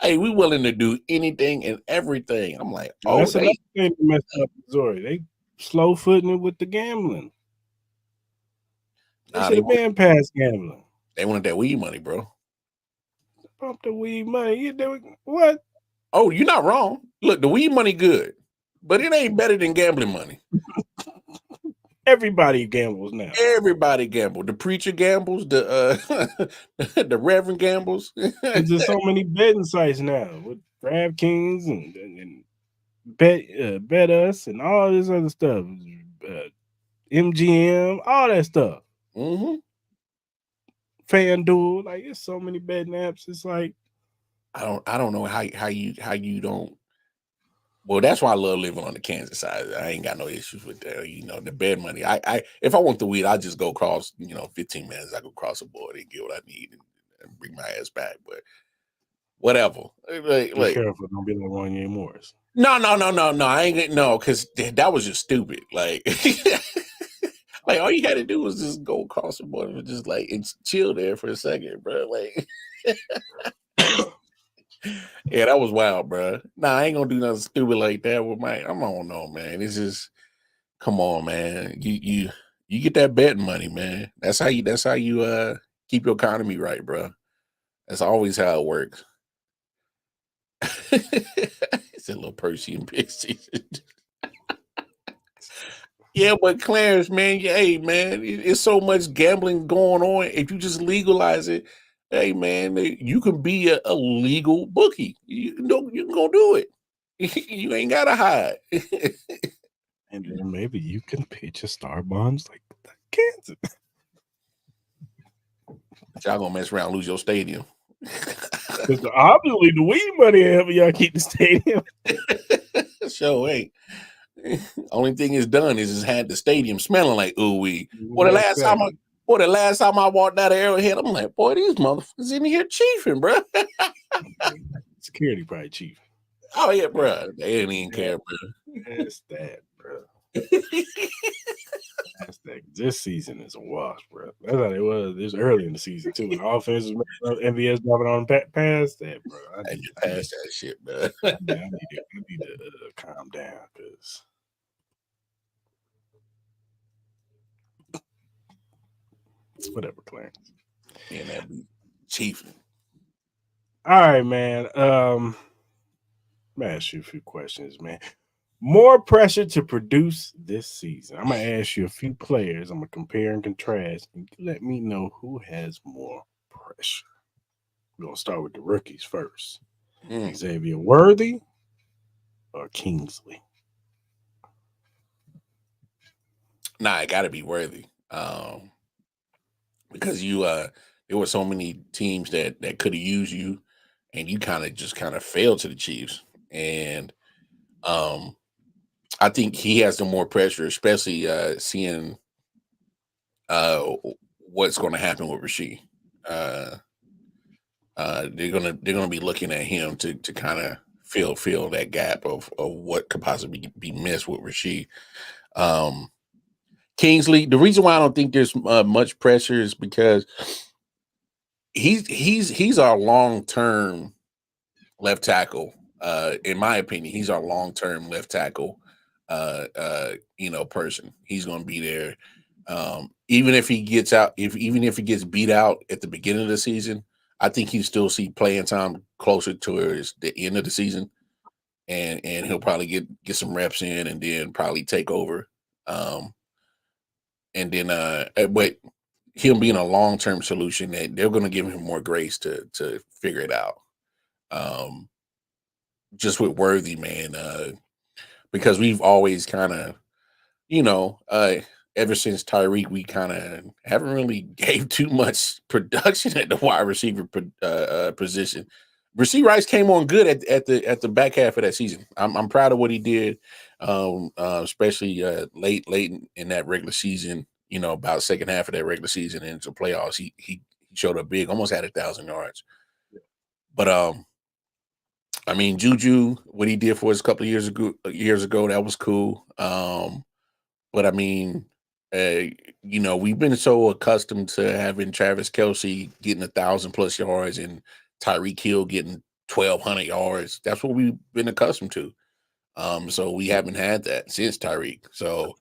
Hey, we willing to do anything and everything. I'm like, And that's another thing that messed up Missouri. They slow footing it with the gambling. They should have been past gambling. They wanted that weed money, bro. Pump the weed money. What? Oh, you're not wrong. Look, the weed money good, but it ain't better than gambling money. Everybody gambles now. Everybody gambles. The preacher gambles. The the reverend gambles. There's just so many betting sites now with DraftKings and Bet Us and all this other stuff. MGM, all that stuff. Mm-hmm. FanDuel, like it's so many betting apps. It's like I don't know how you don't. Well, that's why I love living on the Kansas side. I ain't got no issues with that. You know, the bed money. I if I want the weed, I just go across. 15 minutes. I go across the board and get what I need and bring my ass back. But whatever. Be careful, don't be like Wanye Morris. No. I ain't because that was just stupid. Like, like all you had to do was just go across the board and just like and chill there for a second, bro. Like. Yeah, that was wild, bro. Nah, I ain't gonna do nothing stupid like that with my. I don't know, man. It's just, come on, man. You get that betting money, man. That's how you keep your economy right, bro. That's always how it works. It's a little Percy and Pixie. Yeah, but Clarence, man, hey, man, it's so much gambling going on. If you just legalize it. Hey man, you can be a legal bookie. You can go do it. You ain't gotta hide. And then maybe you can pitch a star bonds like Kansas. But y'all gonna mess around and lose your stadium. Because obviously the weed money helping y'all keep the stadium. Sure ain't. Only thing it's done is it's had the stadium smelling like ooh wee. Well, the last time I walked out of Arrowhead, I'm like, boy, these motherfuckers in here chiefing, bro. Security probably chief. Oh, yeah, bro. They didn't even care, bro. That's that, bro. That's that. This season is a wash, bro. That's how it was. It was early in the season, too. When the offense was MVS dropping on past that, bro. I need to pass that shit, bro. I need to calm down because. Whatever, Clarence. Yeah, that be chiefing. All right, man. I'm gonna ask you a few questions, man. More pressure to produce this season. I'm gonna ask you a few players. I'm gonna compare and contrast, and you let me know who has more pressure. We're gonna start with the rookies first. Xavier Worthy or Kingsley? Nah, it gotta be Worthy. Because there were so many teams that could have used you, and you kind of failed to the Chiefs. And I think he has the more pressure, especially seeing what's going to happen with Rasheed. They're gonna be looking at him to kind of fill that gap of what could possibly be missed with Rasheed. Kingsley, the reason why I don't think there's much pressure is because he's our long-term left tackle. In my opinion, he's our long-term left tackle. Person. He's going to be there. Even if he gets out, even if he gets beat out at the beginning of the season, I think he still see playing time closer towards the end of the season, and he'll probably get some reps in, and then probably take over. And then, but him being a long-term solution, that they're going to give him more grace to figure it out. Just with Worthy, man, because we've always kind of, ever since Tyreek, we kind of haven't really gave too much production at the wide receiver position. Rasheed Rice came on good at the back half of that season. I'm proud of what he did, especially late in that regular season. About second half of that regular season into playoffs, he showed up big, almost had 1,000 yards. But I mean, Juju, what he did for us a couple of years ago, that was cool. But I mean, We've been so accustomed to having Travis Kelce getting 1,000+ yards and Tyreek Hill getting 1,200 yards. That's what we've been accustomed to. So we haven't had that since Tyreek. So,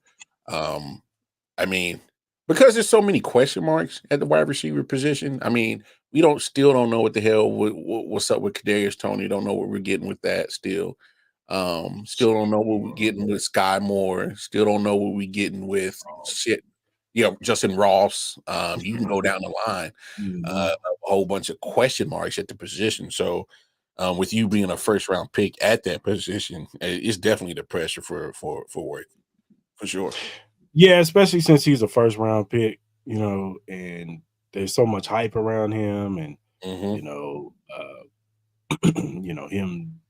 I mean, because there's so many question marks at the wide receiver position. I mean, we still don't know what the hell what's up with Kadarius Toney. Don't know what we're getting with that still. Still don't know what we're getting with Sky Moore. Still don't know what we're getting with Justin Ross. You can go down the line. A whole bunch of question marks at the position. So with you being a first round pick at that position, it's definitely the pressure for Worth, for sure. Yeah, especially since he's a first round pick, and there's so much hype around him, and him,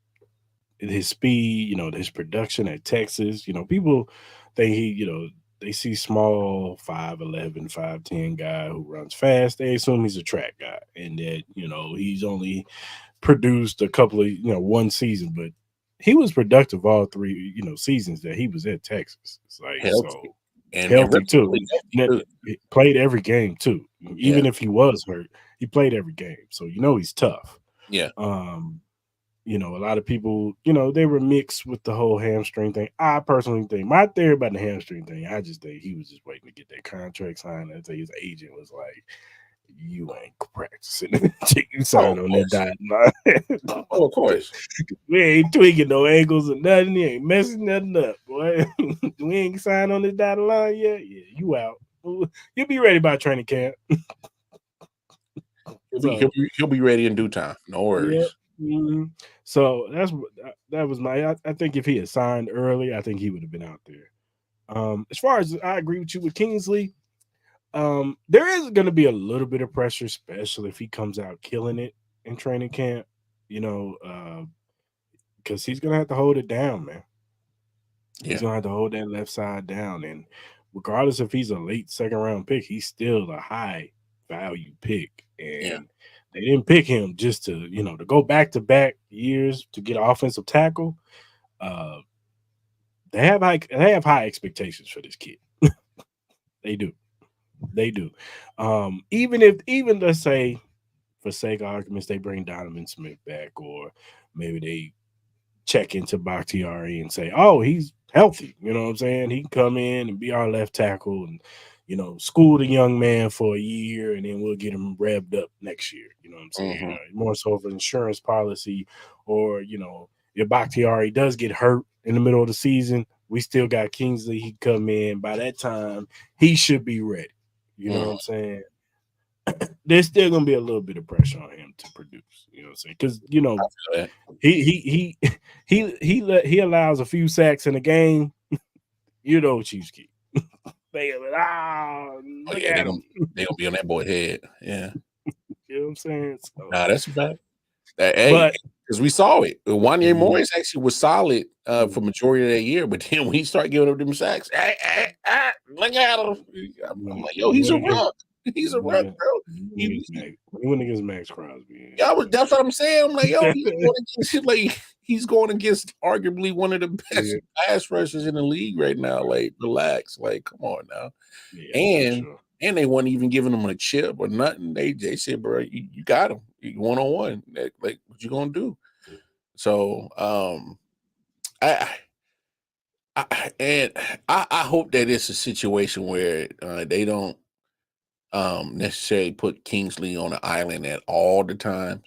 his speed, his production at Texas. People think they see small 5'11", 5'10" guy who runs fast. They assume he's a track guy, and that he's only produced a couple of one season, but he was productive all three seasons that he was at Texas. It's like healthy. Healthy too. He played every game too. Even if he was hurt, he played every game. So he's tough. Yeah. A lot of people, they were mixed with the whole hamstring thing. I personally think my theory about the hamstring thing, I just think he was just waiting to get that contract signed until his agent was like, "You ain't practicing until you sign on that dotted line." Of course. We ain't tweaking no ankles or nothing. He ain't messing nothing up, boy. We ain't signed on this dotted line yet. Yeah, you out. You'll be ready by training camp. He'll be ready in due time. No worries. Yeah. Mm-hmm. So that was I think if he had signed early, I think he would have been out there. As far as I agree with you with Kingsley, there is going to be a little bit of pressure, especially if he comes out killing it in training camp, because he's going to have to hold it down, man. He's going to have to hold that left side down. And regardless if he's a late second round pick, he's still a high value pick. And they didn't pick him just to, to go back-to-back years to get offensive tackle. They have high expectations for this kid. They do. Even let's say, for sake of arguments, they bring Donovan Smith back, or maybe they check into Bakhtiari and say, "Oh, he's healthy." You know what I'm saying? He can come in and be our left tackle, and school the young man for a year, and then we'll get him revved up next year. You know what I'm saying? Mm-hmm. More so of an insurance policy, or if Bakhtiari does get hurt in the middle of the season, we still got Kingsley. He come in. By that time, he should be ready. You know what I'm saying? There's still gonna be a little bit of pressure on him to produce. You know what I'm saying? Because he allows a few sacks in a game. Chiefs keep. They're gonna be on that boy head. Yeah. You know what I'm saying? So, that's a fact. Hey, because we saw it. Wanya Morris actually was solid for majority of that year, but then when he started giving up them sacks, look at him. I'm like, yo, he's a rock. He's a rock, bro. He went against Max Crosby. That's what I'm saying. I'm like, yo, he's going against arguably one of the best pass rushers in the league right now. Like, relax. Like, come on now. Yeah, and they weren't even giving him a chip or nothing. They said, bro, you got him. You 1-on-1. Like, what you gonna do? So I hope that it's a situation where they don't necessarily put Kingsley on an island at all the times.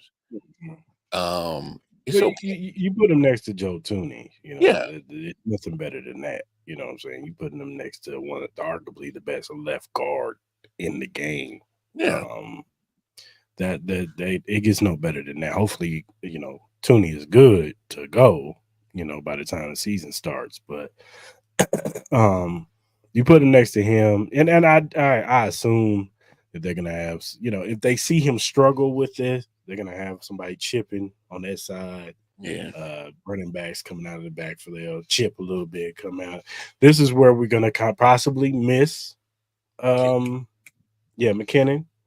It's okay. You put him next to Joe Tooney, it's nothing better than that. You know what I'm saying? You putting him next to one of arguably the best left guard in the game. Yeah. That it gets no better than that. Hopefully, Tooney is good to go, by the time the season starts. But you put him next to him, and I assume that they're gonna have, if they see him struggle with this, they're gonna have somebody chipping on that side. Yeah. Running backs coming out of the backfield, they'll chip a little bit, come out. This is where we're gonna possibly miss. McKinnon.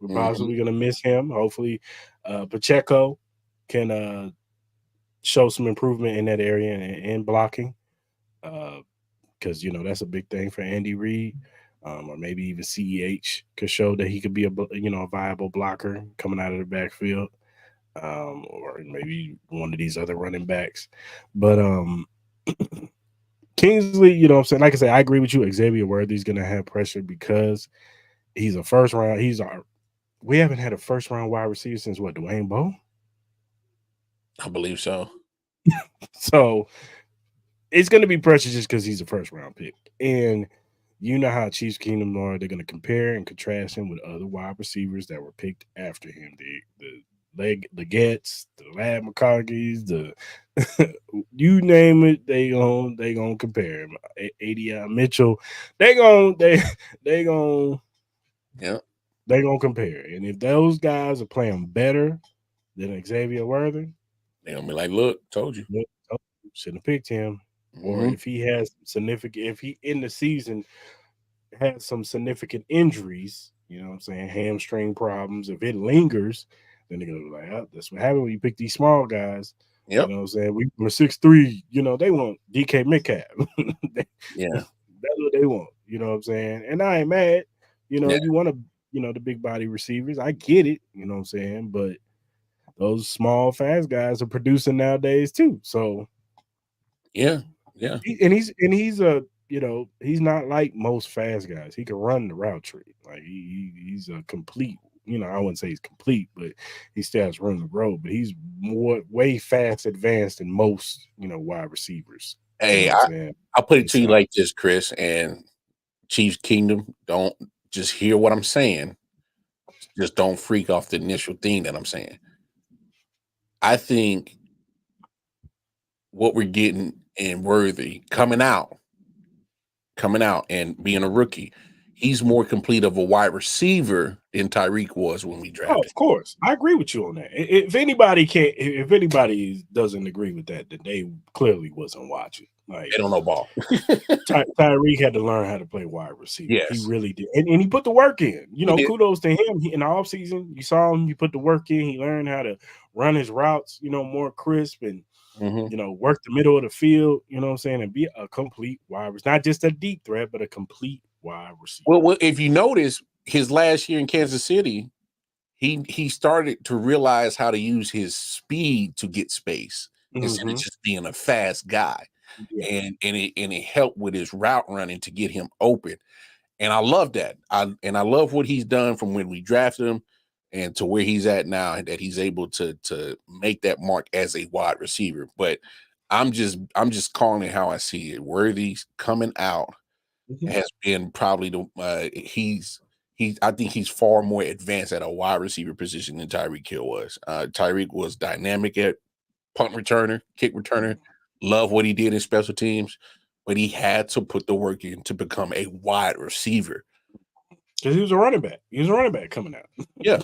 We're possibly gonna miss him. Hopefully, Pacheco can show some improvement in that area and blocking, because that's a big thing for Andy Reid. or maybe even CEH could show that he could be a viable blocker coming out of the backfield, or maybe one of these other running backs. But Kingsley, what I'm saying, like I said, I agree with you. Xavier Worthy's going to have pressure because he's a first round. We haven't had a first round wide receiver since what, Dwayne Bowe? I believe so. So it's going to be pressure just because he's a first round pick. And you know how Chiefs Kingdom are. They're going to compare and contrast him with other wide receivers that were picked after him. The Legettes, the Lad McConaughey's, you name it, they gonna compare him. ADI Mitchell, they gonna compare. And if those guys are playing better than Xavier Worthy, they're gonna be like, look, told you. Shouldn't have picked him. Or if he has if he in the season has some significant injuries, what I'm saying, hamstring problems, if it lingers, then they're gonna be like, oh, that's what happened when you pick these small guys. Yep. You know what I'm saying? We're 6'3", they want DK Metcalf. Yeah. That's what they want. You know what I'm saying? And I ain't mad. You want the big body receivers. I get it, you know what I'm saying? But those small, fast guys are producing nowadays too. So yeah. He's not like most fast guys. He can run the route tree. Like he's a complete, I wouldn't say he's complete, but he still has room to grow. But he's way fast advanced than most, wide receivers. Hey, I'll put it to you like this, Chris, and Chiefs Kingdom, don't just hear what I'm saying. Just don't freak off the initial thing that I'm saying. I think what we're getting in Worthy coming out and being a rookie, he's more complete of a wide receiver than Tyreek was when we drafted. Oh, of course. I agree with you on that. If anybody doesn't agree with that, then they clearly wasn't watching. Like, they don't know ball. Tyreek had to learn how to play wide receiver. Yes. He really did. And he put the work in. Kudos to him. In the offseason, you saw him, he put the work in. He learned how to run his routes, more crisp and work the middle of the field, you know what I'm saying, and be a complete wide receiver. Not just a deep threat, but a complete wide receiver. Well, if you notice, his last year in Kansas City, he started to realize how to use his speed to get space instead of just being a fast guy. Yeah. And it helped with his route running to get him open. And I love that. I love what he's done from when we drafted him and to where he's at now, that he's able to make that mark as a wide receiver. But I'm just calling it how I see it. Worthy's coming out has been probably I think he's far more advanced at a wide receiver position than Tyreek Hill was. Tyreek was dynamic at punt returner, kick returner. Love what he did in special teams, but he had to put the work in to become a wide receiver. Because he was a running back. He was a running back coming out. Yeah.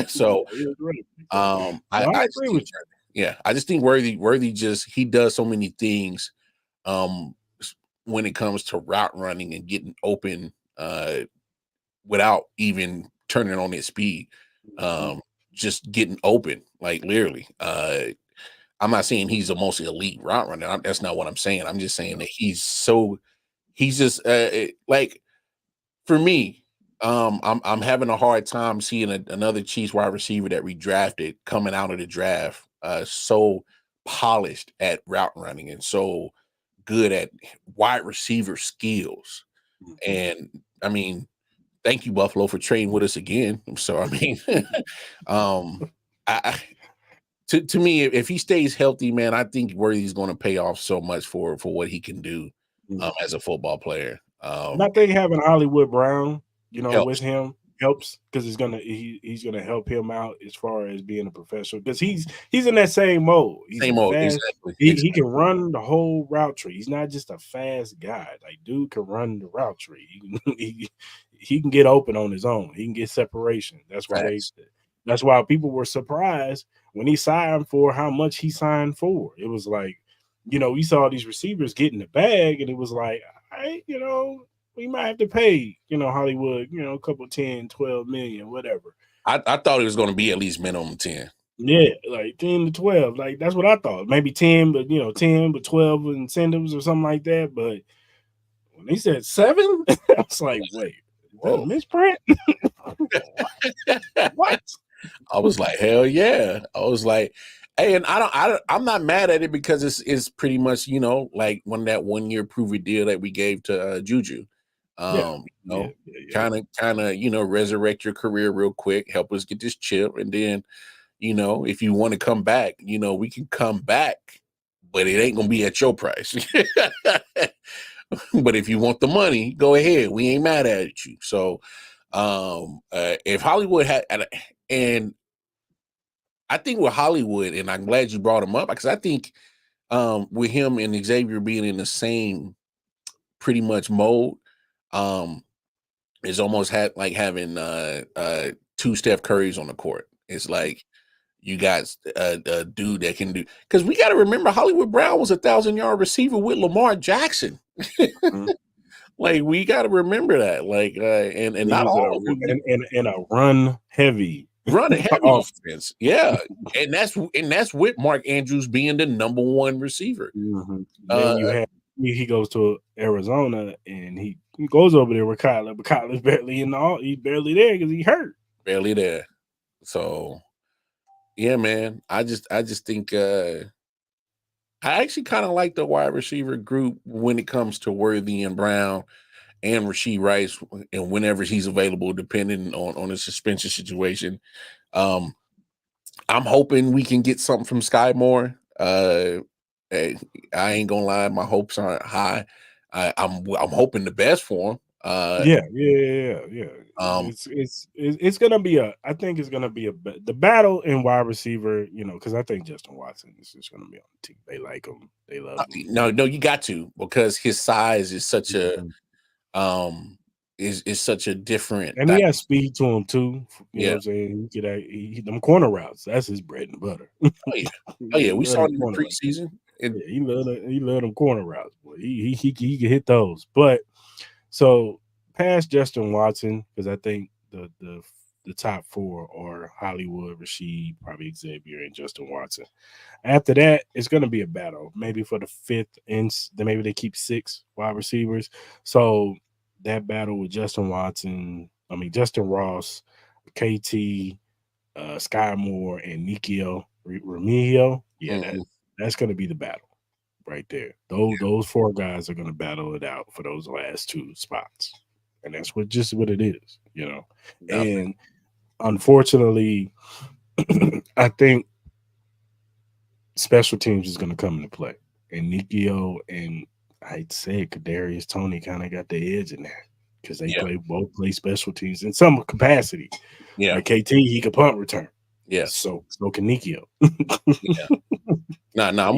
So I agree with you. Yeah, I just think Worthy he does so many things when it comes to route running and getting open without even turning on his speed. Just getting open, like literally. I'm not saying he's the most elite route runner. That's not what I'm saying. I'm just saying that he's just like, for me, I'm having a hard time seeing another Chiefs wide receiver that we drafted coming out of the draft so polished at route running and so good at wide receiver skills. And I mean, thank you, Buffalo, for trading with us again. So I mean, To me, if he stays healthy, man, I think Worthy's going to pay off so much for what he can do as a football player. And I think having Hollywood Brown, helps. With him helps because he's gonna help him out as far as being a professional because he's in that same mode. Exactly. He can run the whole route tree. He's not just a fast guy. Like, dude can run the route tree. He can get open on his own. He can get separation. That's why people were surprised when he signed for how much he signed for. It was like, we saw these receivers get in the bag, and it was like, all right, we might have to pay, Hollywood, a couple 10, 12 million, whatever. I thought it was going to be at least minimum 10. Yeah, like 10 to 12. Like, that's what I thought. Maybe 10, but 10, but 12 incentives or something like that. But When he said 7, I was like, wait, is that a misprint? What? I was like, hell yeah. I was like, hey, and I'm not mad at it because it's pretty much, like that 1 year prove it deal that we gave to Juju. Kind of, resurrect your career real quick, help us get this chip, and then, if you want to come back, we can come back, but it ain't gonna be at your price. But if you want the money, go ahead. We ain't mad at you. So, if Hollywood had, and I think with Hollywood, and I'm glad you brought him up because I think with him and Xavier being in the same pretty much mode, it's almost like having 2 Steph Currys on the court. It's like you got a dude that can do, because we got to remember Hollywood Brown was a 1,000-yard receiver with Lamar Jackson. Mm-hmm. Like we got to remember that. Like and not all in a run heavy offense. Yeah. and that's with Mark Andrews being the number 1 receiver. Mm-hmm. Then he goes to Arizona and he goes over there with Kyler, but Kyler's barely he's barely there because he hurt. Barely there. So yeah, man. I just think I actually kind of like the wide receiver group when it comes to Worthy and Brown and Rashee Rice, and whenever he's available, depending on the suspension situation. I'm hoping we can get something from Sky Moore. I ain't gonna lie, my hopes aren't high. I'm hoping the best for him. Yeah. It's gonna be I think it's gonna be the battle in wide receiver. Because I think Justin Watson is just gonna be on the team. They like him. They love him. No, you got to, because his size is such a is such a different, and he has speed to him too. You know what I'm saying? He them corner routes. That's his bread and butter. Oh yeah, we saw it in the preseason. He loved them corner routes. Boy. He can hit those. But so past Justin Watson, because I think the top 4 are Hollywood, Rashee, probably Xavier, and Justin Watson. After that, it's going to be a battle. Maybe for the 5th, and then maybe they keep 6 wide receivers. So that battle with Justin Ross, KT, Sky Moore, and Nikhil Remigio. Yeah, that's going to be the battle right there. Those 4 guys are going to battle it out for those last 2 spots. And that's just what it is, And unfortunately, I think special teams is going to come into play. And Nikhil and I'd say Kadarius Toney kind of got the edge in there because they both play special teams in some capacity. Yeah, like KT, he could punt return. Yeah, so can Nikhil. I'm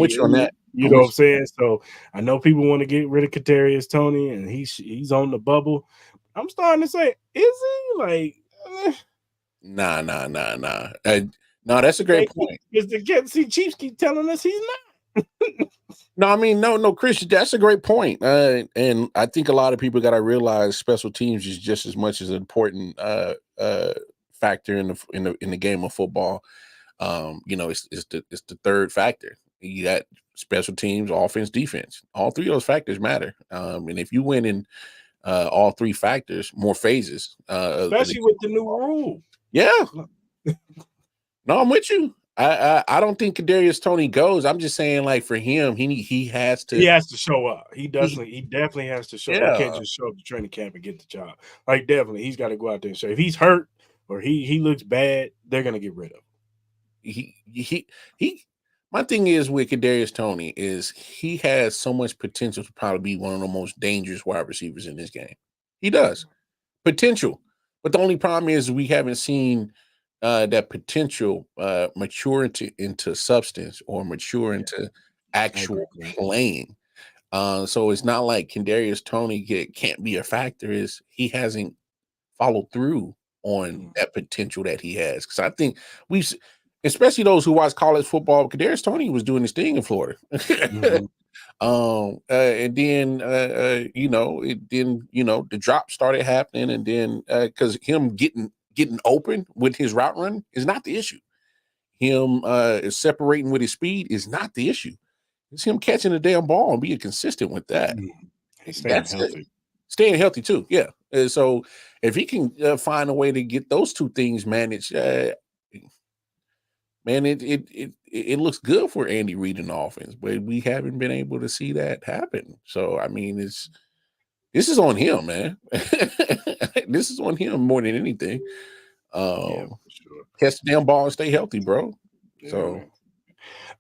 with you on that. You know what I'm saying? So I know people want to get rid of Kadarius Toney, and he's on the bubble. I'm starting to say, is he like? Nah. No, that's a great point. Because the Kansas City Chiefs keep telling us he's not. No, Chris, that's a great point. And I think a lot of people got to realize special teams is just as much as an important factor in the game of football. It's the third factor. You got special teams, offense, defense. All 3 of those factors matter. And if you win in all 3 factors, more phases, especially with the new rule. Yeah. No, I'm with you. I don't think Kadarius Toney goes. I'm just saying, like, for him, he has to. He has to show up. He definitely has to show up. He can't just show up to training camp and get the job. Like, definitely, he's got to go out there and show. If he's hurt or he looks bad, they're gonna get rid of him. He. My thing is with Kadarius Toney is he has so much potential to probably be one of the most dangerous wide receivers in this game. He does. Potential. But the only problem is we haven't seen that potential mature into substance or mature into actual playing. So it's not like Kadarius Toney can't be a factor. Is he hasn't followed through on that potential that he has. Because I think especially those who watch college football, Kadarius Toney was doing his thing in Florida. And then the drop started happening, and then because him getting open with his route run is not the issue. Him separating with his speed is not the issue. It's him catching the damn ball and being consistent with that. staying healthy. Staying healthy too, yeah. And so if he can find a way to get those two things managed, man, it looks good for Andy Reid in the offense, but we haven't been able to see that happen. So I mean, this is on him, man. This is on him more than anything. Yeah, for sure. Catch the damn ball and stay healthy, bro. Yeah, so, man.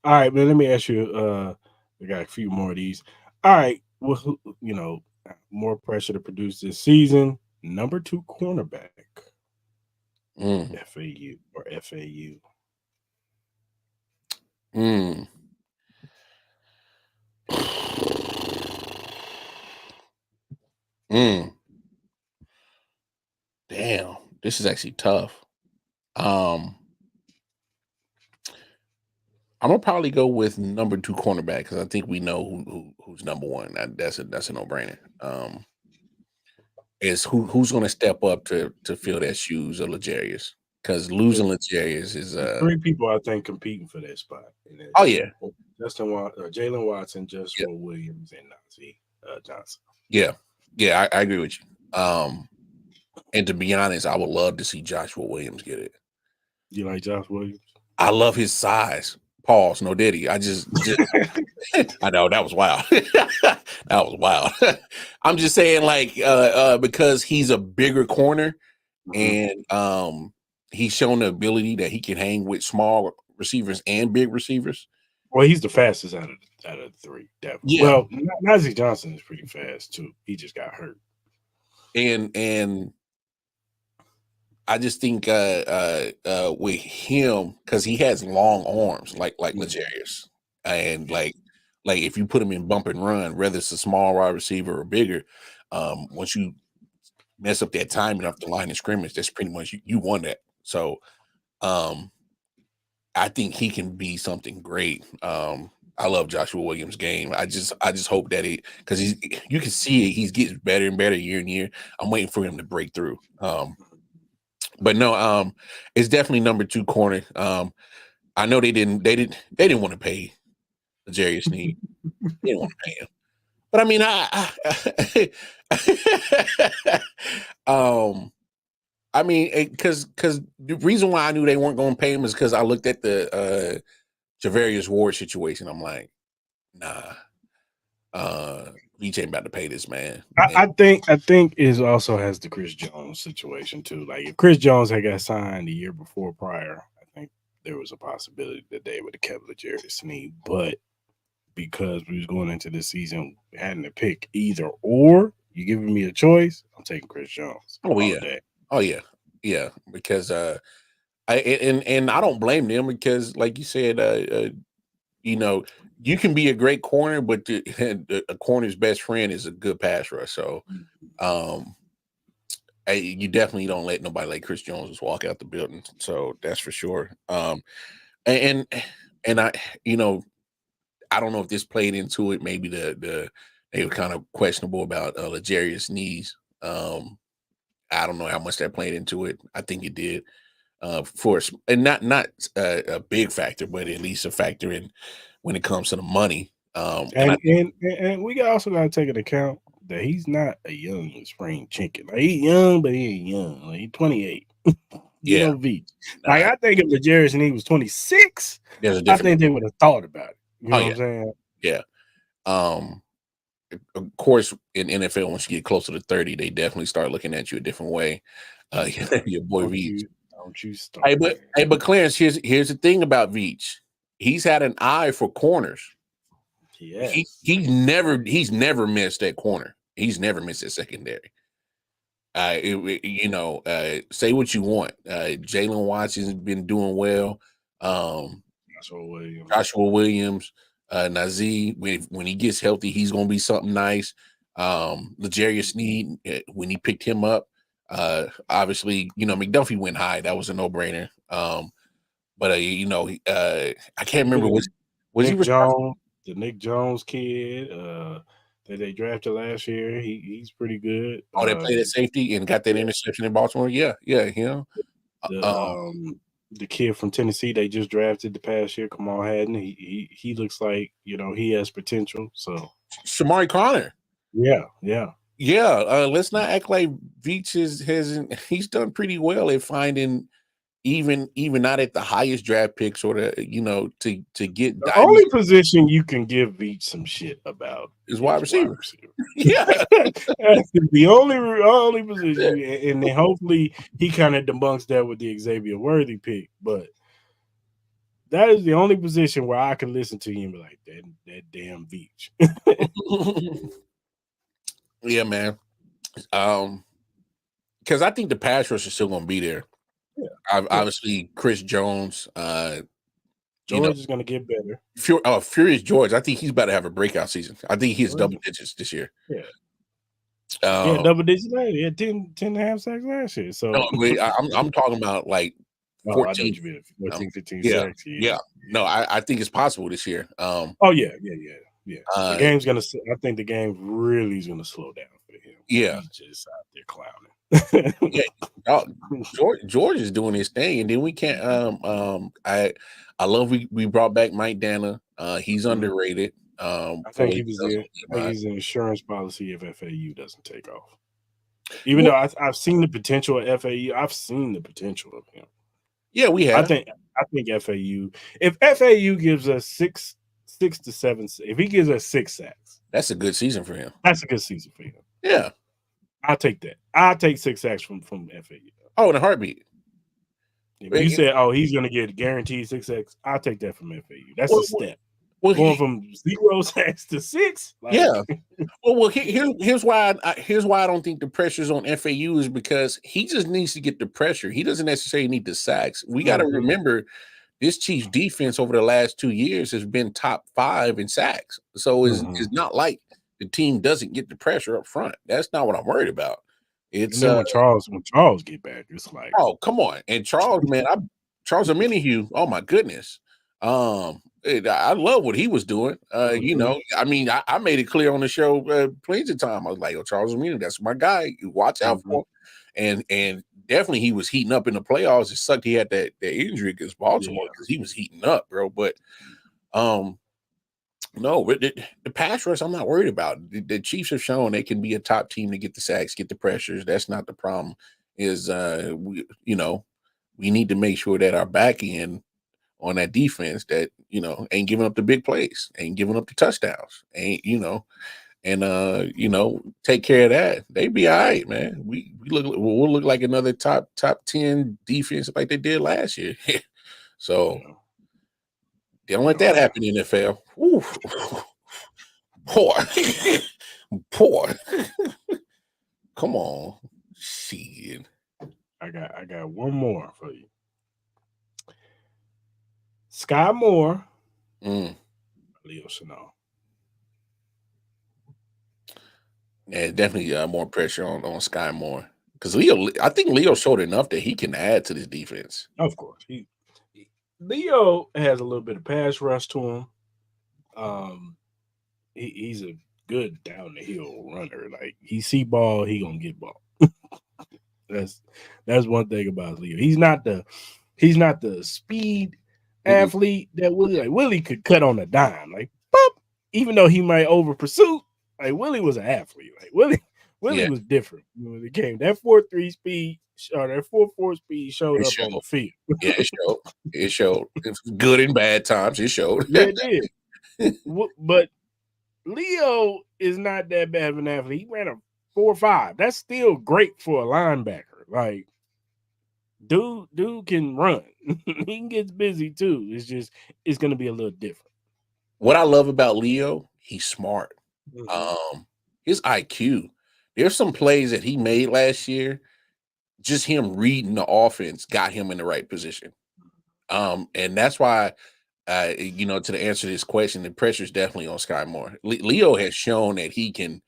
All right, man. Let me ask you. We got a few more of these. All right. Well, more pressure to produce this season. Number 2 cornerback. FAU or FAU. Damn, this is actually tough. I'm gonna probably go with number 2 cornerback because I think we know who's number 1. That's a no-brainer. Is who's gonna step up to fill that shoes of L'Jarius? Because losing L'Jarius is 3 people I think competing for that spot. Oh yeah, Jalen Watson, Joshua Williams, and Najee Johnson. Yeah, I agree with you. And to be honest, I would love to see Joshua Williams get it. You like Josh Williams? I love his size. Pause. No diddy. I just I know that was wild. That was wild. I'm just saying, like, because he's a bigger corner, and he's shown the ability that he can hang with small receivers and big receivers. Well, he's the fastest out of the 3. Definitely. Yeah. Well, Najee Johnson is pretty fast too. He just got hurt. And I just think with him, because he has long arms like L'Jarius, and like if you put him in bump and run, whether it's a small wide receiver or bigger, once you mess up that timing off the line of scrimmage, that's pretty much you won that. So I think he can be something great. I love Joshua Williams' game. I just hope that because you can see he's getting better and better year and year. I'm waiting for him to break through. But no, it's definitely number 2 corner. I know they didn't want to pay L'Jarius Sneed. They didn't want to pay him. But I mean, I mean, because the reason why I knew they weren't going to pay him is because I looked at the Javarius Ward situation. I'm like, nah, Veach ain't about to pay this man. I think it also has the Chris Jones situation too. Like if Chris Jones had got signed the year before prior, I think there was a possibility that they would have kept L'Jarius Sneed. But because we was going into this season having to pick either or, you giving me a choice, I'm taking Chris Jones. Oh yeah. Because and I don't blame them because, like you said, you can be a great corner, but a corner's best friend is a good pass rush. So, you definitely don't let nobody like Chris Jones just walk out the building. So that's for sure. And I, I don't know if this played into it. Maybe they were kind of questionable about L'Jarius Sneed's. I don't know how much that played into it. I think it did. For us, and not a big factor, but at least a factor in when it comes to the money. And we also got to take into account that he's not a young spring chicken. Like, he's young, but he ain't young. Like, he's 28. Veach. Like, I think if L'Jarius Sneed was 26, I think they would have thought about it. You know what I'm saying? Yeah. Of course, in NFL, once you get closer to 30, they definitely start looking at you a different way. Your boy Veach. Don't you start? But Clarence, here's the thing about Veach. He's had an eye for corners. Yeah, he's never missed that corner. He's never missed that secondary. Say what you want. Jalen Watson's been doing well. Joshua Williams, Najee. When he gets healthy, he's gonna be something nice. L'Jarius Sneed, when he picked him up. Obviously, McDuffie went high. That was a no-brainer. But I can't remember was Nick Jones, the Nick Jones kid that they drafted last year. He's pretty good. Oh, they played at safety and got that interception in Baltimore. Yeah, him. The kid from Tennessee they just drafted the past year, Kamal Hadden. He looks like he has potential. So Shamari Connor. Yeah. Let's not act like Veach hasn't. He's done pretty well at finding even not at the highest draft picks or to get The only position you can give Veach some shit about is wide receiver. Yeah, that's the only position, and then hopefully he kind of debunks that with the Xavier Worthy pick. But that is the only position where I can listen to him like that damn Veach. Yeah, man. Because I think the pass rush is still going to be there. Yeah, obviously Chris Jones. George is going to get better. Furious George. I think he's about to have a breaking season. I think he hits double digits this year. Yeah. Double digits last year. 10 and a half sacks last year. So I'm talking about like 14, 15 sacks. Yeah. No, I think it's possible this year. Yeah. The game's gonna. I think the game really is gonna slow down for him. Yeah, he's just out there clowning. George is doing his thing, and then we can't. I love we brought back Mike Danna. He's underrated. I think he was there. I think he's an insurance policy if FAU doesn't take off. Even though I've seen the potential of FAU, I've seen the potential of him. Yeah, we have. I think FAU. If FAU gives us 6 to 7, if he gives us 6 sacks, that's a good season for him. That's a good season for him. Yeah, I'll take that. I'll take 6 sacks from FAU. Oh, in a heartbeat. If you said, he's going to get guaranteed 6 sacks, I'll take that from FAU. That's a step. Going from 0 sacks to 6. Yeah. Here's why I don't think the pressure's on FAU is because he just needs to get the pressure. He doesn't necessarily need the sacks. We got to remember this Chiefs defense over the last 2 years has been top 5 in sacks. So it's not like the team doesn't get the pressure up front. That's not what I'm worried about. It's when Charles get back, it's like, oh, come on. And Charles, man, Charles Omenihu, oh my goodness. I love what he was doing. I mean, I made it clear on the show plenty of time. I was like, Charles Omenihu, that's my guy. You watch out for him. And definitely he was heating up in the playoffs. It sucked he had that injury against Baltimore because he was heating up, bro. But no, the pass rush, I'm not worried about. The Chiefs have shown they can be a top team to get the sacks, get the pressures. That's not the problem. Is we need to make sure that our back end on that defense that ain't giving up the big plays, ain't giving up the touchdowns, take care of that. They be all right, man. We'll look like another top 10 defense like they did last year. So they don't let that happen in the NFL. Ooh. Poor. Come on. Shit. I got one more for you. Sky Moore, Leo Chenal. Yeah, definitely more pressure on Sky Moore because I think Leo showed enough that he can add to this defense. Of course, Leo has a little bit of pass rush to him. He's a good down the hill runner. Like he see ball, he gonna get ball. That's one thing about Leo. He's not the speed athlete that Willie could cut on a dime. Like, pop, even though he might over pursue, like Willie was an athlete. Like Willie was different when it came. That 4.3 speed or that 4.4 speed showed up on the field. Yeah, it showed. It's good and bad times. It showed. Yeah, it did. But Leo is not that bad of an athlete. He ran a 4.5. That's still great for a linebacker. Like, dude can run. He gets busy too. It's going to be a little different. What I love about Leo, he's smart. His IQ. There's some plays that he made last year. Just him reading the offense got him in the right position. And that's why, to the answer to this question, the pressure is definitely on Sky Moore. Leo has shown that he can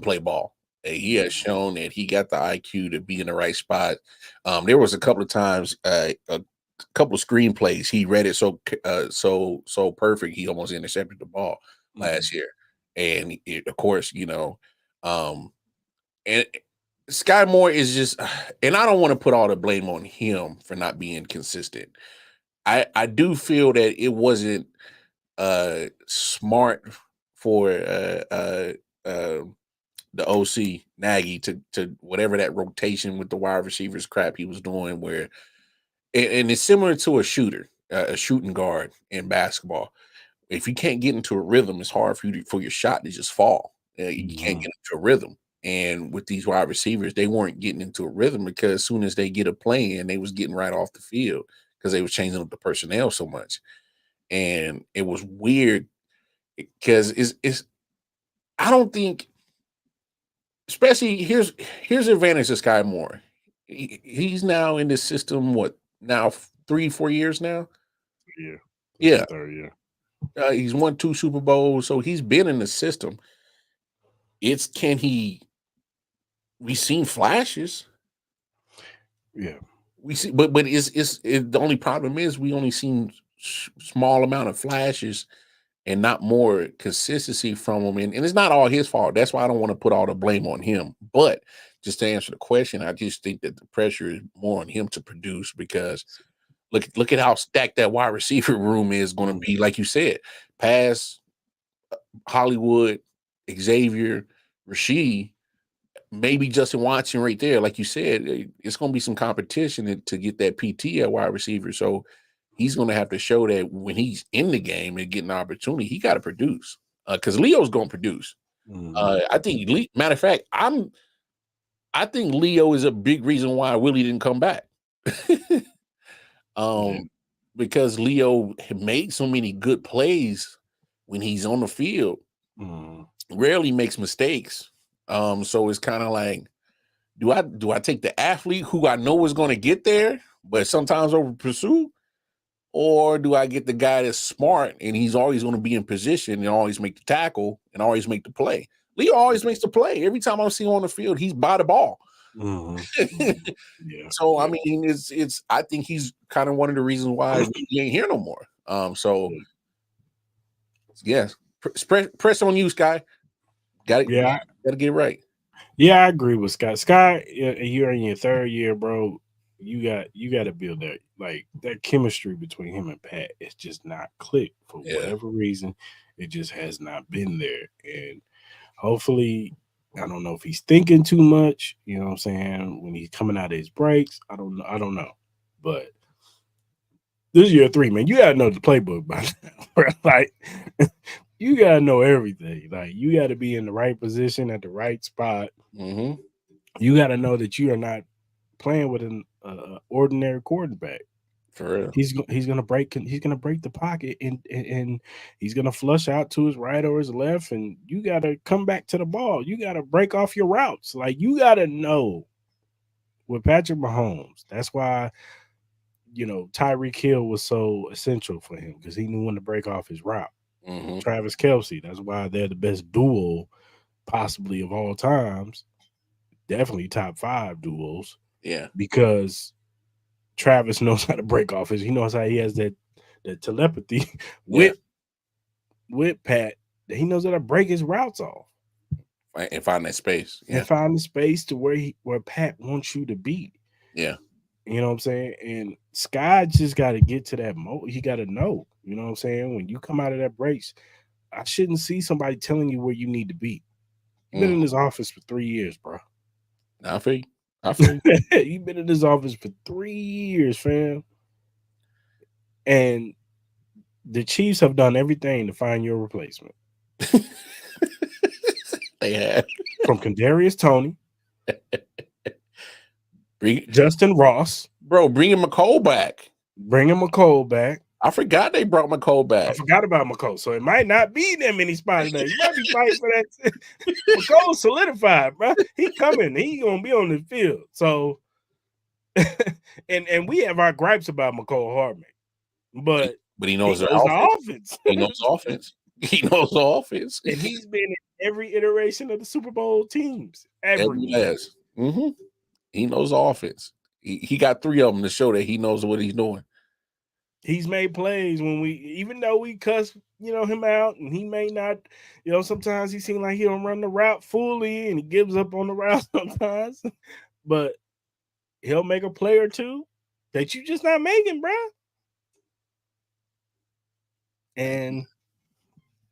play ball. He has shown that he got the IQ to be in the right spot. There was a couple of times, a couple of screenplays, he read it so perfect, he almost intercepted the ball last year. And of course, and Sky Moore is just, and I don't want to put all the blame on him for not being consistent. I do feel that it wasn't smart for the OC Nagy to whatever that rotation with the wide receivers crap he was doing, where and it's similar to a shooting guard in basketball. If you can't get into a rhythm, it's hard for your shot to just fall. You can't get into a rhythm. And with these wide receivers, they weren't getting into a rhythm because as soon as they get a play in, they was getting right off the field because they was changing up the personnel so much. And it was weird because it's I don't think, especially here's the advantage of Sky Moore. He's now in this system, what now 3-4 years now? Yeah. Third year. He's won 2 Super Bowls, so he's been in the system. It's we've seen flashes. Yeah. We see, but the only problem is we only seen small amount of flashes and not more consistency from him. And it's not all his fault. That's why I don't want to put all the blame on him. But just to answer the question, I just think that the pressure is more on him to produce because look at how stacked that wide receiver room is going to be. Like you said, past Hollywood, Xavier, Rasheed, maybe Justin Watson right there. Like you said, it's going to be some competition to get that PT at wide receiver. So he's going to have to show that when he's in the game and getting an opportunity, he got to produce because Leo's going to produce. I think, matter of fact, I think Leo is a big reason why Willie didn't come back. Because Leo made so many good plays when he's on the field, rarely makes mistakes. So it's kind of like, do I take the athlete who I know is going to get there, but sometimes over pursue, or do I get the guy that's smart and he's always going to be in position and always make the tackle and always make the play? Leo always makes the play. Every time I see him on the field, he's by the ball. So I mean, it's. I think he's kind of one of the reasons why he ain't here no more. So yes, press on you, Sky. Got it. Yeah, got to get it right. Yeah, I agree with Sky. Sky, you're in your third year, bro. You got to build that, like, that chemistry between him and Pat. It's just not clicked for whatever reason. It just has not been there, and hopefully, I don't know if he's thinking too much. You know what I'm saying? When he's coming out of his breaks, I don't know, but this is year 3, man. You gotta know the playbook by now, bro. Like, you gotta know everything. Like, you gotta be in the right position at the right spot. You gotta know that you are not playing with an ordinary quarterback. For real, he's gonna break the pocket and he's gonna flush out to his right or his left, and you gotta come back to the ball. You gotta break off your routes. Like, you gotta know with Patrick Mahomes. That's why, Tyreek Hill was so essential for him, because he knew when to break off his route. Travis Kelce, that's why they're the best duo possibly of all times. Definitely top 5 duos. Yeah, because Travis knows how to break off he knows how he has that telepathy with Pat. He knows how to break his routes off and find that space. And find the space to where Pat wants you to be. Yeah. You know what I'm saying? And Sky just got to get to that mode. He got to know, you know what I'm saying? When you come out of that breaks, I shouldn't see somebody telling you where you need to be. You've been in this office for 3 years, bro. I feel you. You've been in this office for 3 years, fam. And the Chiefs have done everything to find your replacement. They have. From Kadarius Toney, Justin Ross. Bro, bringing McCole back. I forgot they brought McCole back. I forgot about McCole. So it might not be that many spots there. You might be fighting for that. McCole solidified, bro. He coming. He gonna be on the field. So, and we have our gripes about McCole Hardman, but he knows the offense. He knows offense. He knows the offense. And he's been in every iteration of the Super Bowl teams. Every last. He knows the offense. He got 3 of them to show that he knows what he's doing. He's made plays when even though we cuss, him out, and he may not, sometimes he seems like he don't run the route fully and he gives up on the route sometimes, but he'll make a play or two that you just not making, bro. And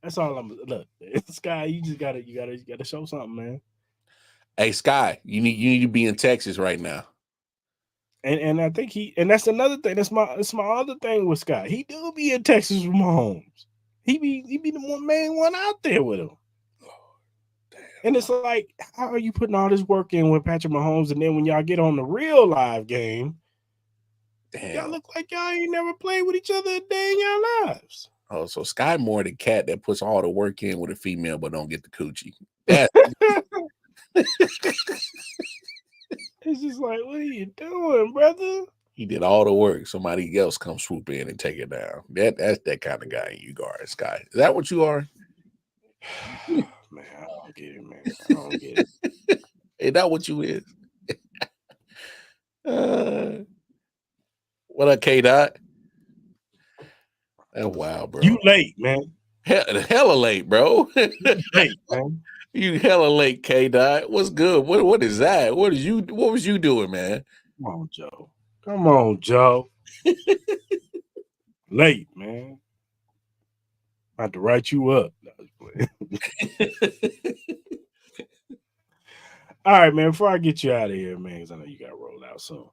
that's all look, Sky, you gotta show something, man. Hey, Sky, you need to be in Texas right now. And I think that's another thing. That's my other thing with Scott. He do be in Texas with Mahomes. He be the main one out there with him. And it's like, how are you putting all this work in with Patrick Mahomes, and then when y'all get on the real live game, y'all look like y'all ain't never played with each other a day in your lives. Oh, so Sky more the cat that puts all the work in with a female but don't get the coochie. It's just like, what are you doing, brother? He did all the work. Somebody else come swoop in and take it down. That's that kind of guy you are, Sky. Is that what you are? Man, I don't get it, man. I don't get it. Is that what you is? What up, K-Dot? Oh, wow, bro. You late, man. Hella late, bro. Late, man. You hella late, K-Dot. What's good? What is that? What was you doing, man? Come on, Joe. Late, man. I have to write you up. All right, man. Before I get you out of here, man, because I know you got rolled out soon.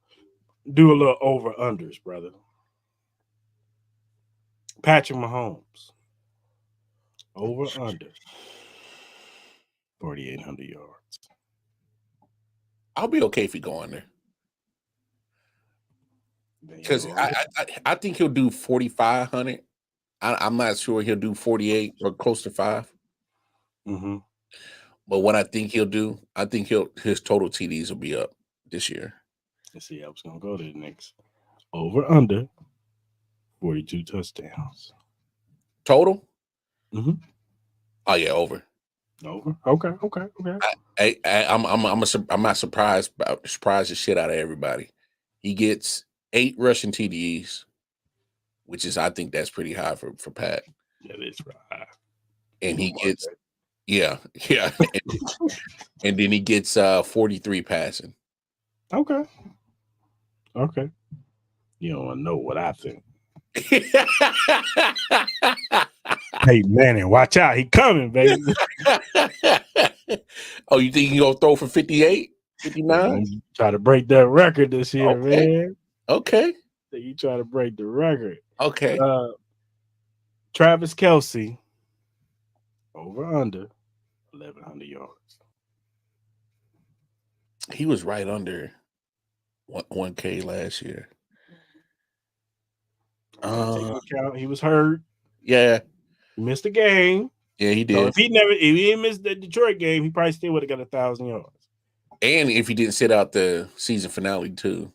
Do a little over-unders, brother. Patrick Mahomes. Over-under. 4,800 yards. I'll be okay if he go under. Because I think he'll do 4,500. I'm not sure he'll do 48 or close to 5. Mm-hmm. But what I think he'll do, I think his total TDs will be up this year. Let's see. I was gonna go to the next over under 42 touchdowns. Total? Mm-hmm. Oh yeah, over. Over. Okay. I'm not surprised the shit out of everybody. He gets 8 rushing TDs, which is I think that's pretty high for Pat. That is high. And he gets yeah. And then he gets 43 passing. Okay. You don't want to know what I think. Hey, man, watch out. He coming, baby. Oh, you think he gonna throw for 58, 59? Try to break that record this year, man. Okay. You try to break the record. Okay. Travis Kelce, over under 1,100 yards. He was right under 1K last year. He was hurt. Yeah. He missed a game. Yeah, he did. So if he didn't miss the Detroit game, he probably still would have got 1,000 yards. And if he didn't sit out the season finale too.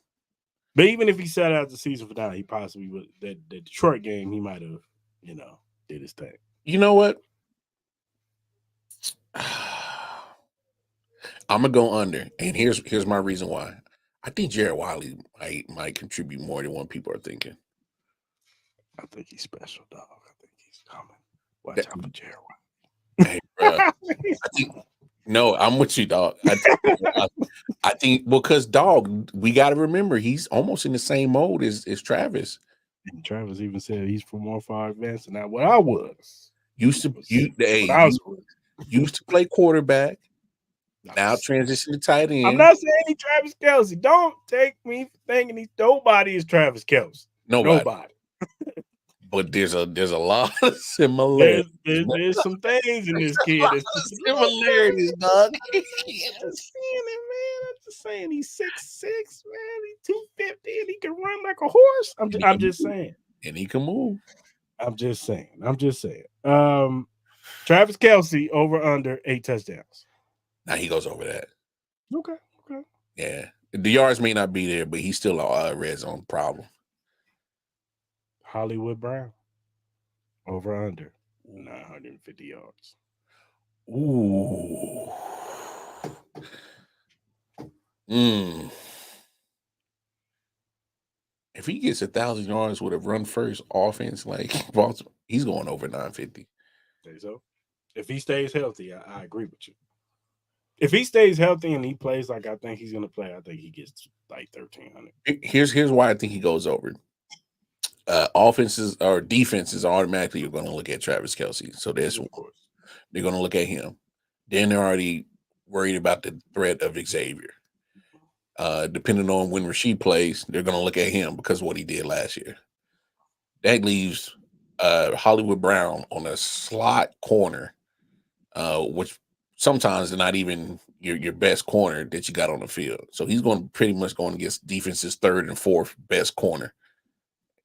But even if he sat out the season finale, he possibly would. The Detroit game, he might have, did his thing. You know what? I'm gonna go under, and here's my reason why. I think Jared Wiley might contribute more than what people are thinking. I think he's special, dog. I think he's coming. Watch out for Jared Wiley. Hey, bro. No, I'm with you, dog. I think because, dog, we got to remember he's almost in the same mode as Travis. And Travis even said he's from more far advanced than what I was. Used to play quarterback. Now transition to tight end. I'm not saying he's Travis Kelce. Don't take me thinking nobody is Travis Kelce. Nobody. But there's a lot of similarities. There's some things in this kid. Similarities, dog. I'm just saying he's 6'6", man. He's 250 and he can run like a horse. I'm just saying. And he can move. I'm just saying. Travis Kelce over under 8 touchdowns. Now he goes over that. Okay. Yeah. The yards may not be there, but he's still a red zone problem. Hollywood Brown over under 950 yards. Ooh. If he gets 1,000 yards with a run first offense like Baltimore, he's going over 950. Say so. If he stays healthy, I agree with you. If he stays healthy and he plays like I think he's going to play, I think he gets like 1,300. Here's why I think he goes over. Offenses or defenses automatically are going to look at Travis Kelce. So they're going to look at him. Then they're already worried about the threat of Xavier. Depending on when Rasheed plays, they're going to look at him because of what he did last year. That leaves Hollywood Brown on a slot corner, which sometimes they're not even your best corner that you got on the field. So he's going to pretty much going against defense's third and fourth best corner.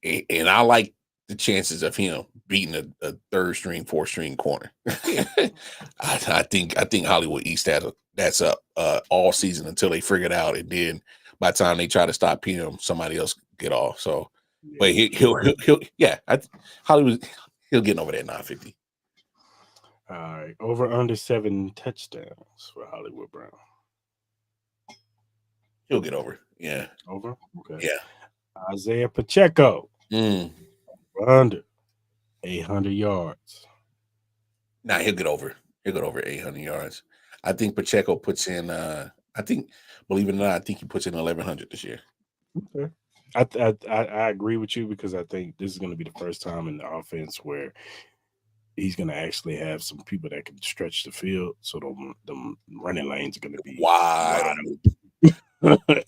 And I like the chances of him beating a third string, fourth string corner. I think Hollywood East that's up all season until they figure it out. And then by the time they try to stop him, somebody else get off. So, but Hollywood, he'll get over that 950. All right, over under 7 touchdowns for Hollywood Brown. He'll get over. Yeah. Over? Okay. Yeah. Isaiah Pacheco. Under 800 yards. Nah, he'll get over. He'll get over 800 yards. I think Pacheco puts in, believe it or not, I think he puts in 1,100 this year. Okay. I agree with you because I think this is going to be the first time in the offense where he's going to actually have some people that can stretch the field. So the running lanes are going to be wide.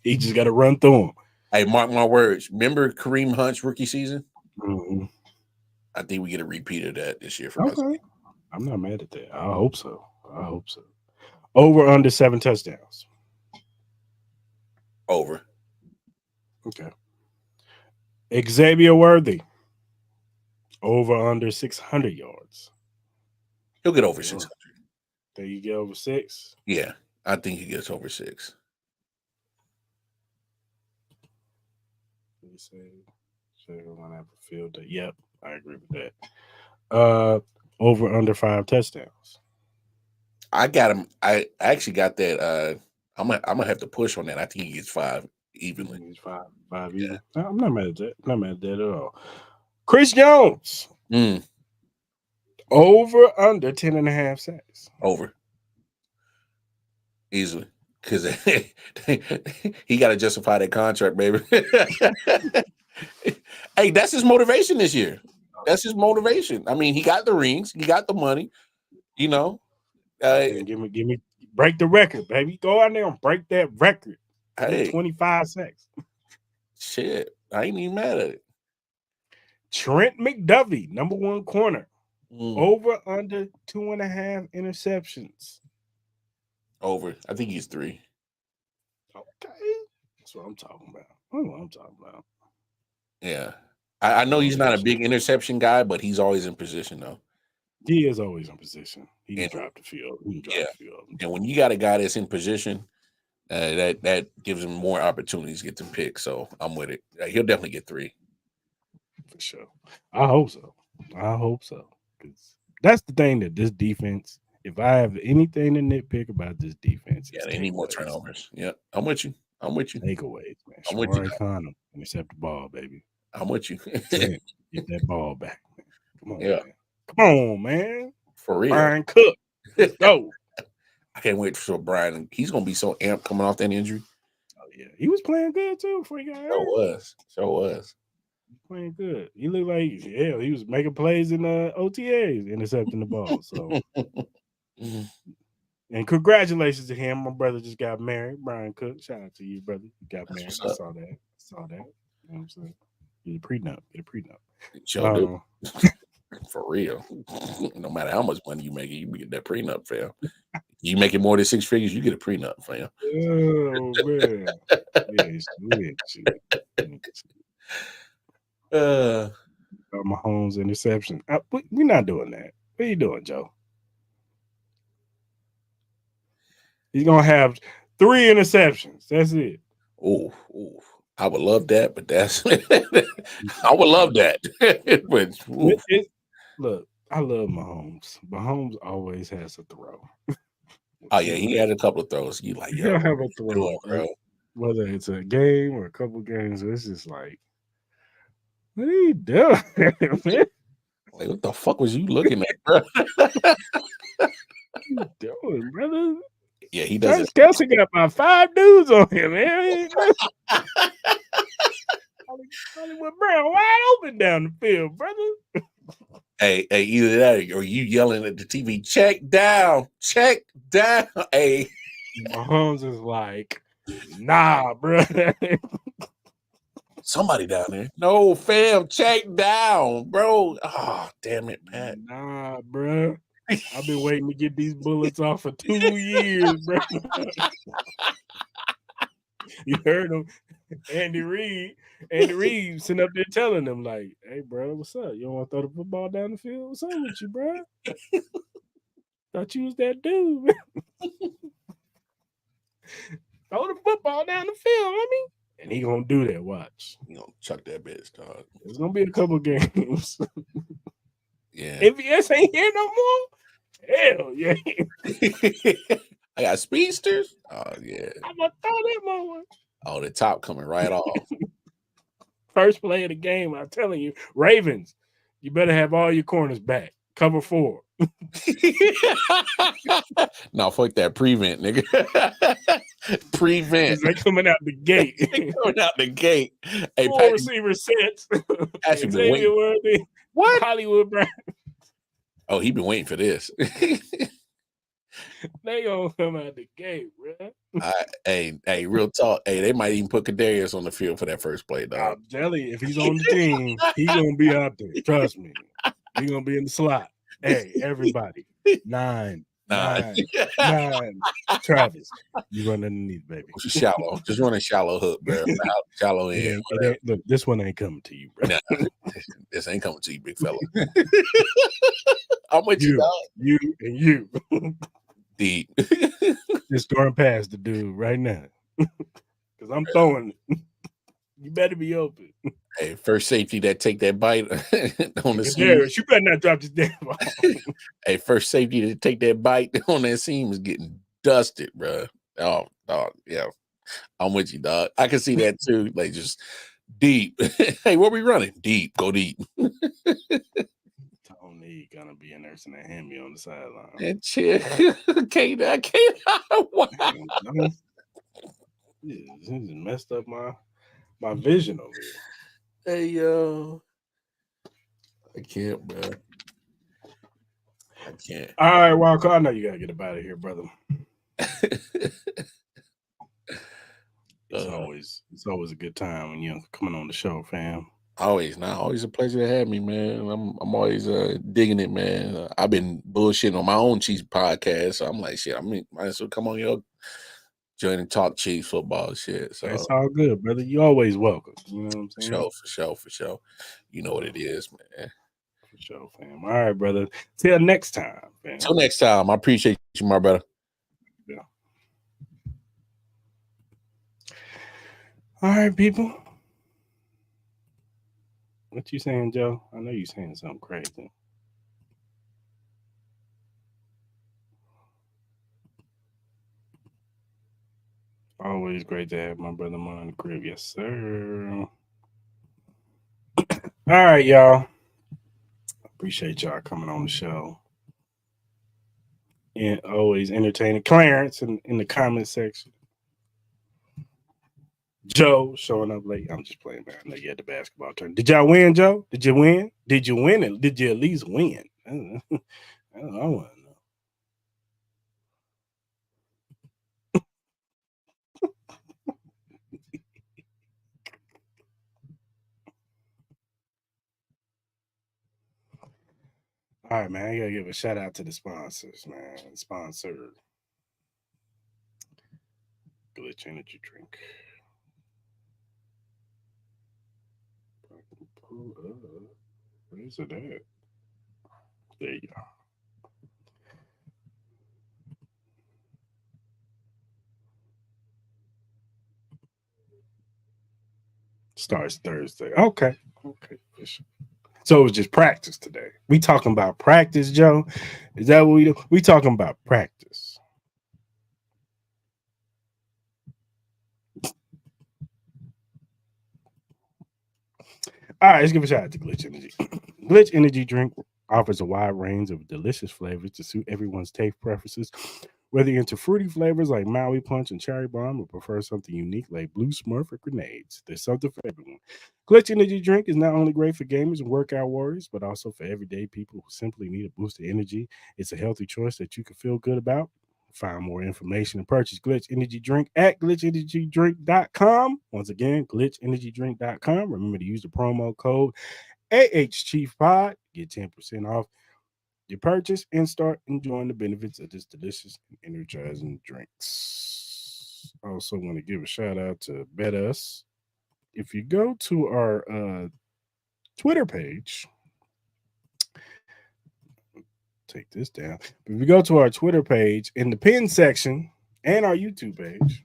He just got to run through them. Hey, mark my words. Remember Kareem Hunt's rookie season? Mm-hmm. I think we get a repeat of that this year for us. I'm not mad at that. I hope so. Over under 7 touchdowns. Over. Okay. Xavier Worthy. Over under 600 yards. He'll get over 600. Think you get over 6? Yeah, I think he gets over 6. Yep, I agree with that. Over under 5 touchdowns. I got him. I actually got that. I'm gonna have to push on that. I think he gets 5 evenly. He's 5 even. Yeah. I'm not mad at that. Not mad at that at all. Chris Jones. Over under 10.5 sacks. Over. Easily. Because he got to justify that contract, baby. Hey, that's his motivation this year. That's his motivation. I mean, he got the rings. He got the money. You know. Give me break the record, baby. Go out there and break that record. Hey, 25 sacks. Shit. I ain't even mad at it. Trent McDuffie, number 1 corner. Over under 2.5 interceptions. Over. I think he's 3. Okay. That's what I'm talking about. Yeah. I know he's not a big interception guy, but he's always in position, though. He is always in position. He can drop the field. And when you got a guy that's in position, that gives him more opportunities to get them picks. So I'm with it. He'll definitely get 3. For sure. I hope so. Because that's the thing that this defense, if I have anything to nitpick about this defense, they need more turnovers. Yeah, I'm with you. Takeaways, man. I'm with you. Condom, intercept the ball, baby. I'm with you. Get that ball back, man. Come on, yeah. Man. Come on, man. For real. Brian Cook. Let's go. I can't wait for Brian. He's gonna be so amped coming off that injury. Oh yeah, he was playing good too before he got hurt. So was. Playing good. He looked like he was making plays in OTAs, intercepting the ball. So, and congratulations to him. My brother just got married, Brian Cook. Shout out to you, brother. You got married. I saw that. You know what I'm saying? Get a prenup. Sure do. For real. No matter how much money you make, you get that prenup, fam. You make it more than 6 figures, you get a prenup, fam. Oh man. Mahomes interception. We're not doing that. What are you doing, Joe? He's gonna have 3 interceptions. That's it. Oh, I would love that, but that's I would love that. But look, I love Mahomes. Mahomes always has a throw. Oh yeah, he had a couple of throws. You like, he'll have a throw, bro. Whether it's a game or a couple games, it's just like, what are you doing, man? Like, what the fuck was you looking at, bro? What are you doing, brother? Yeah, he does. Kelsey got about 5 dudes on him, man. Hollywood Brown wide open down the field, brother. Hey, either that or you yelling at the TV, check down. Hey. Mahomes is like, nah, bro. Somebody down there. No, fam, check down, bro. Oh, damn it, Pat. Nah, bro. I've been waiting to get these bullets off for 2 years, bro. You heard him, Andy Reid sitting up there telling them, like, hey, bro, what's up? You don't want to throw the football down the field? What's up with you, bro? Thought you was that dude, man. Throw the football down the field, homie. And he gonna do that, watch. You gonna chuck that bitch, dog. There's gonna be a couple games. Yeah. MVS ain't here no more. Hell yeah. I got speedsters. Oh, yeah. I'm gonna throw that moment. Oh, the top coming right off. First play of the game, I'm telling you. Ravens, you better have all your corners back. Cover 4. No, fuck that. Prevent, nigga. Prevent. They're coming out the gate. Coming out the gate. Hey, 4 receiver sets. Xavier Worthy. What? Hollywood Brown. Oh, he been waiting for this. They gonna come out the gate, bro. Hey, real talk. Hey, they might even put Kadarius on the field for that first play, dog. Jelly, if he's on the team, he's gonna be out there. Trust me. He's gonna be in the slot. Hey, everybody. 9. Travis, you run underneath, baby. Shallow. Just run a shallow hook, bro. Shallow in. Look, this one ain't coming to you, bro. Nah, this ain't coming to you, big fella. I'm with you, dog. You and you. Deep. Just throwing past the dude right now. Because I'm throwing it. You better be open. Hey, first safety that take that bite on the seam. You better not drop this damn ball. Hey, first safety to take that bite on that seam is getting dusted, bro. Oh, dog, yeah. I'm with you, dog. I can see that too. Like just deep. Hey, where we running? Deep. Go deep. Tony gonna be in there and hand me on the sideline. And chill. I can't. Wow. This messed up my vision over here. Hey, yo. I can't, bro. I can't. All right, Walker. I know you gotta get up out of here, brother. It's always a good time when you're coming on the show, fam. Always a pleasure to have me, man. I'm always digging it, man. I've been bullshitting on my own Chiefs podcast, so I'm like, shit. I mean, might as well come on your join and talk Chiefs football shit. So it's all good, brother. You always welcome. You know what I'm saying? For sure. You know what it is, man. For sure, fam. All right, brother. Till next time, fam. Till next time. I appreciate you, my brother. Yeah. All right, people. What you saying, Joe? I know you saying something crazy. Always great to have my brother on the crib. Yes, sir. All right, y'all. Appreciate y'all coming on the show. And always entertaining Clarence in the comment section. Joe showing up late. I'm just playing, man. I know you had the basketball turn. Did y'all win, Joe? Did you win? Did you win it? Did you at least win? I don't know. I want to know. All right, man. I gotta give a shout out to the sponsors, man. Sponsored Glitch Energy Drink. Where is it at? There you go. Starts Thursday. Okay. So it was just practice today. We talking about practice, Joe? Is that what we do? We talking about practice. All right, let's give a shout out to Glitch Energy. Glitch Energy Drink offers a wide range of delicious flavors to suit everyone's taste preferences. Whether you're into fruity flavors like Maui Punch and Cherry Bomb or prefer something unique like Blue Smurf or Grenades, there's something for everyone. Glitch Energy Drink is not only great for gamers and workout warriors, but also for everyday people who simply need a boost of energy. It's a healthy choice that you can feel good about. Find more information and purchase Glitch Energy Drink at glitchenergydrink.com. Once again, glitchenergydrink.com. Remember to use the promo code AHChiefPod. Get 10% off your purchase and start enjoying the benefits of this delicious and energizing drinks. I also want to give a shout out to Bet Us. If you go to our Twitter page, take this down. If you go to our Twitter page in the pin section and our YouTube page,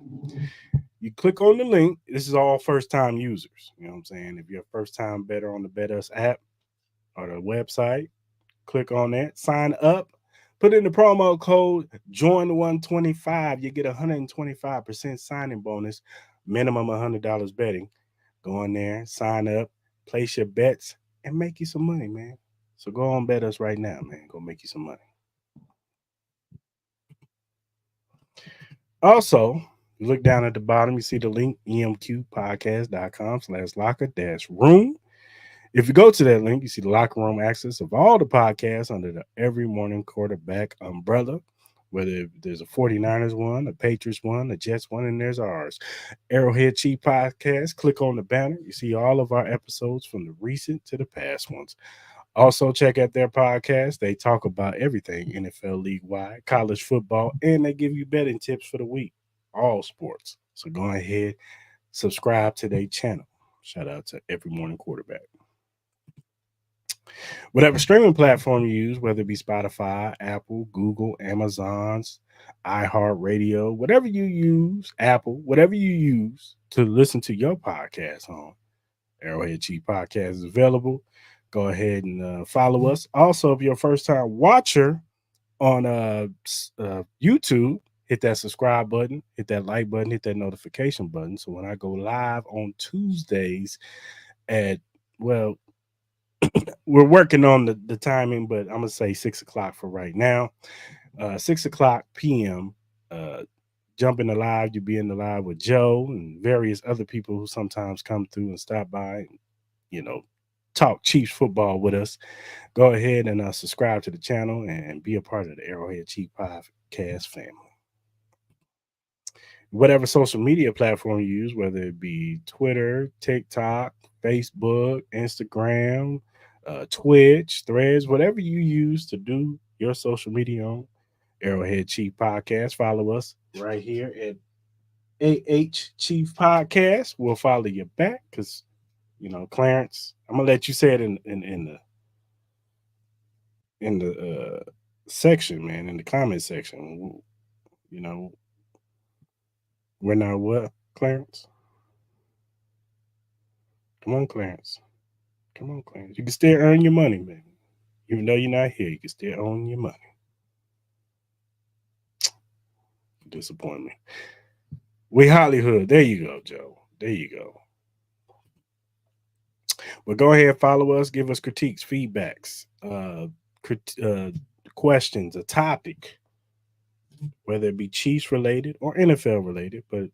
you click on the link. This is all first time users. You know what I'm saying? If you're a first time better on the Bet Us app or the website, click on that, sign up, put in the promo code JOIN125. You get 125% signing bonus, minimum $100 betting. Go on there, sign up, place your bets, and make you some money, man. So go on Bet Us right now, man. Go make you some money. Also, you look down at the bottom, you see the link, emqpodcast.com/locker-room. If you go to that link, you see the locker room access of all the podcasts under the Every Morning Quarterback umbrella, whether there's a 49ers one, a Patriots one, a Jets one, and there's ours. Arrowhead Chief Podcast. Click on the banner. You see all of our episodes from the recent to the past ones. Also, check out their podcast. They talk about everything NFL league-wide, college football, and they give you betting tips for the week, all sports. So go ahead, subscribe to their channel. Shout out to Every Morning Quarterback. Whatever streaming platform you use, whether it be Spotify, Apple, Google, Amazon's, iHeartRadio, whatever you use, Apple, whatever you use to listen to your podcast on, Arrowhead Chief Podcast is available. Go ahead and follow us. Also, if you're a first-time watcher on YouTube, hit that subscribe button, hit that like button, hit that notification button. So when I go live on Tuesdays at, well, we're working on the timing, but I'm going to say 6 o'clock for right now. 6 o'clock p.m., jump in the live. You'll be in the live with Joe and various other people who sometimes come through and stop by and, you know, talk Chiefs football with us. Go ahead and subscribe to the channel and be a part of the Arrowhead Chief Podcast family. Whatever social media platform you use, whether it be Twitter, TikTok, Facebook, Instagram, Twitch, Threads, whatever you use to do your social media on, Arrowhead Chief Podcast. Follow us right here at AH Chief Podcast. We'll follow you back because, you know, Clarence, I'm gonna let you say it in the section, man, in the comment section. You know, we're not what, Clarence? Come on, Clarence. Come on, Clarence. You can still earn your money, man. Even though you're not here, you can still own your money. Disappointment. We Hollywood. There you go, Joe. There you go. But go ahead, follow us, give us critiques, feedbacks, questions, a topic, whether it be Chiefs related or NFL related, but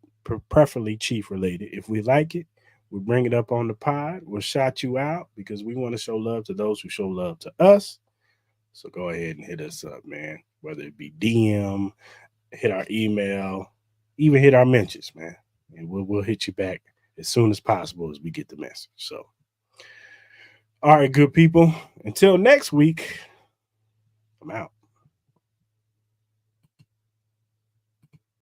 preferably Chief related. If we like it, we bring it up on the pod. We'll shout you out because we want to show love to those who show love to us. So go ahead and hit us up, man. Whether it be DM, hit our email, even hit our mentions, man. And we'll hit you back as soon as possible as we get the message. So, all right, good people. Until next week, I'm out.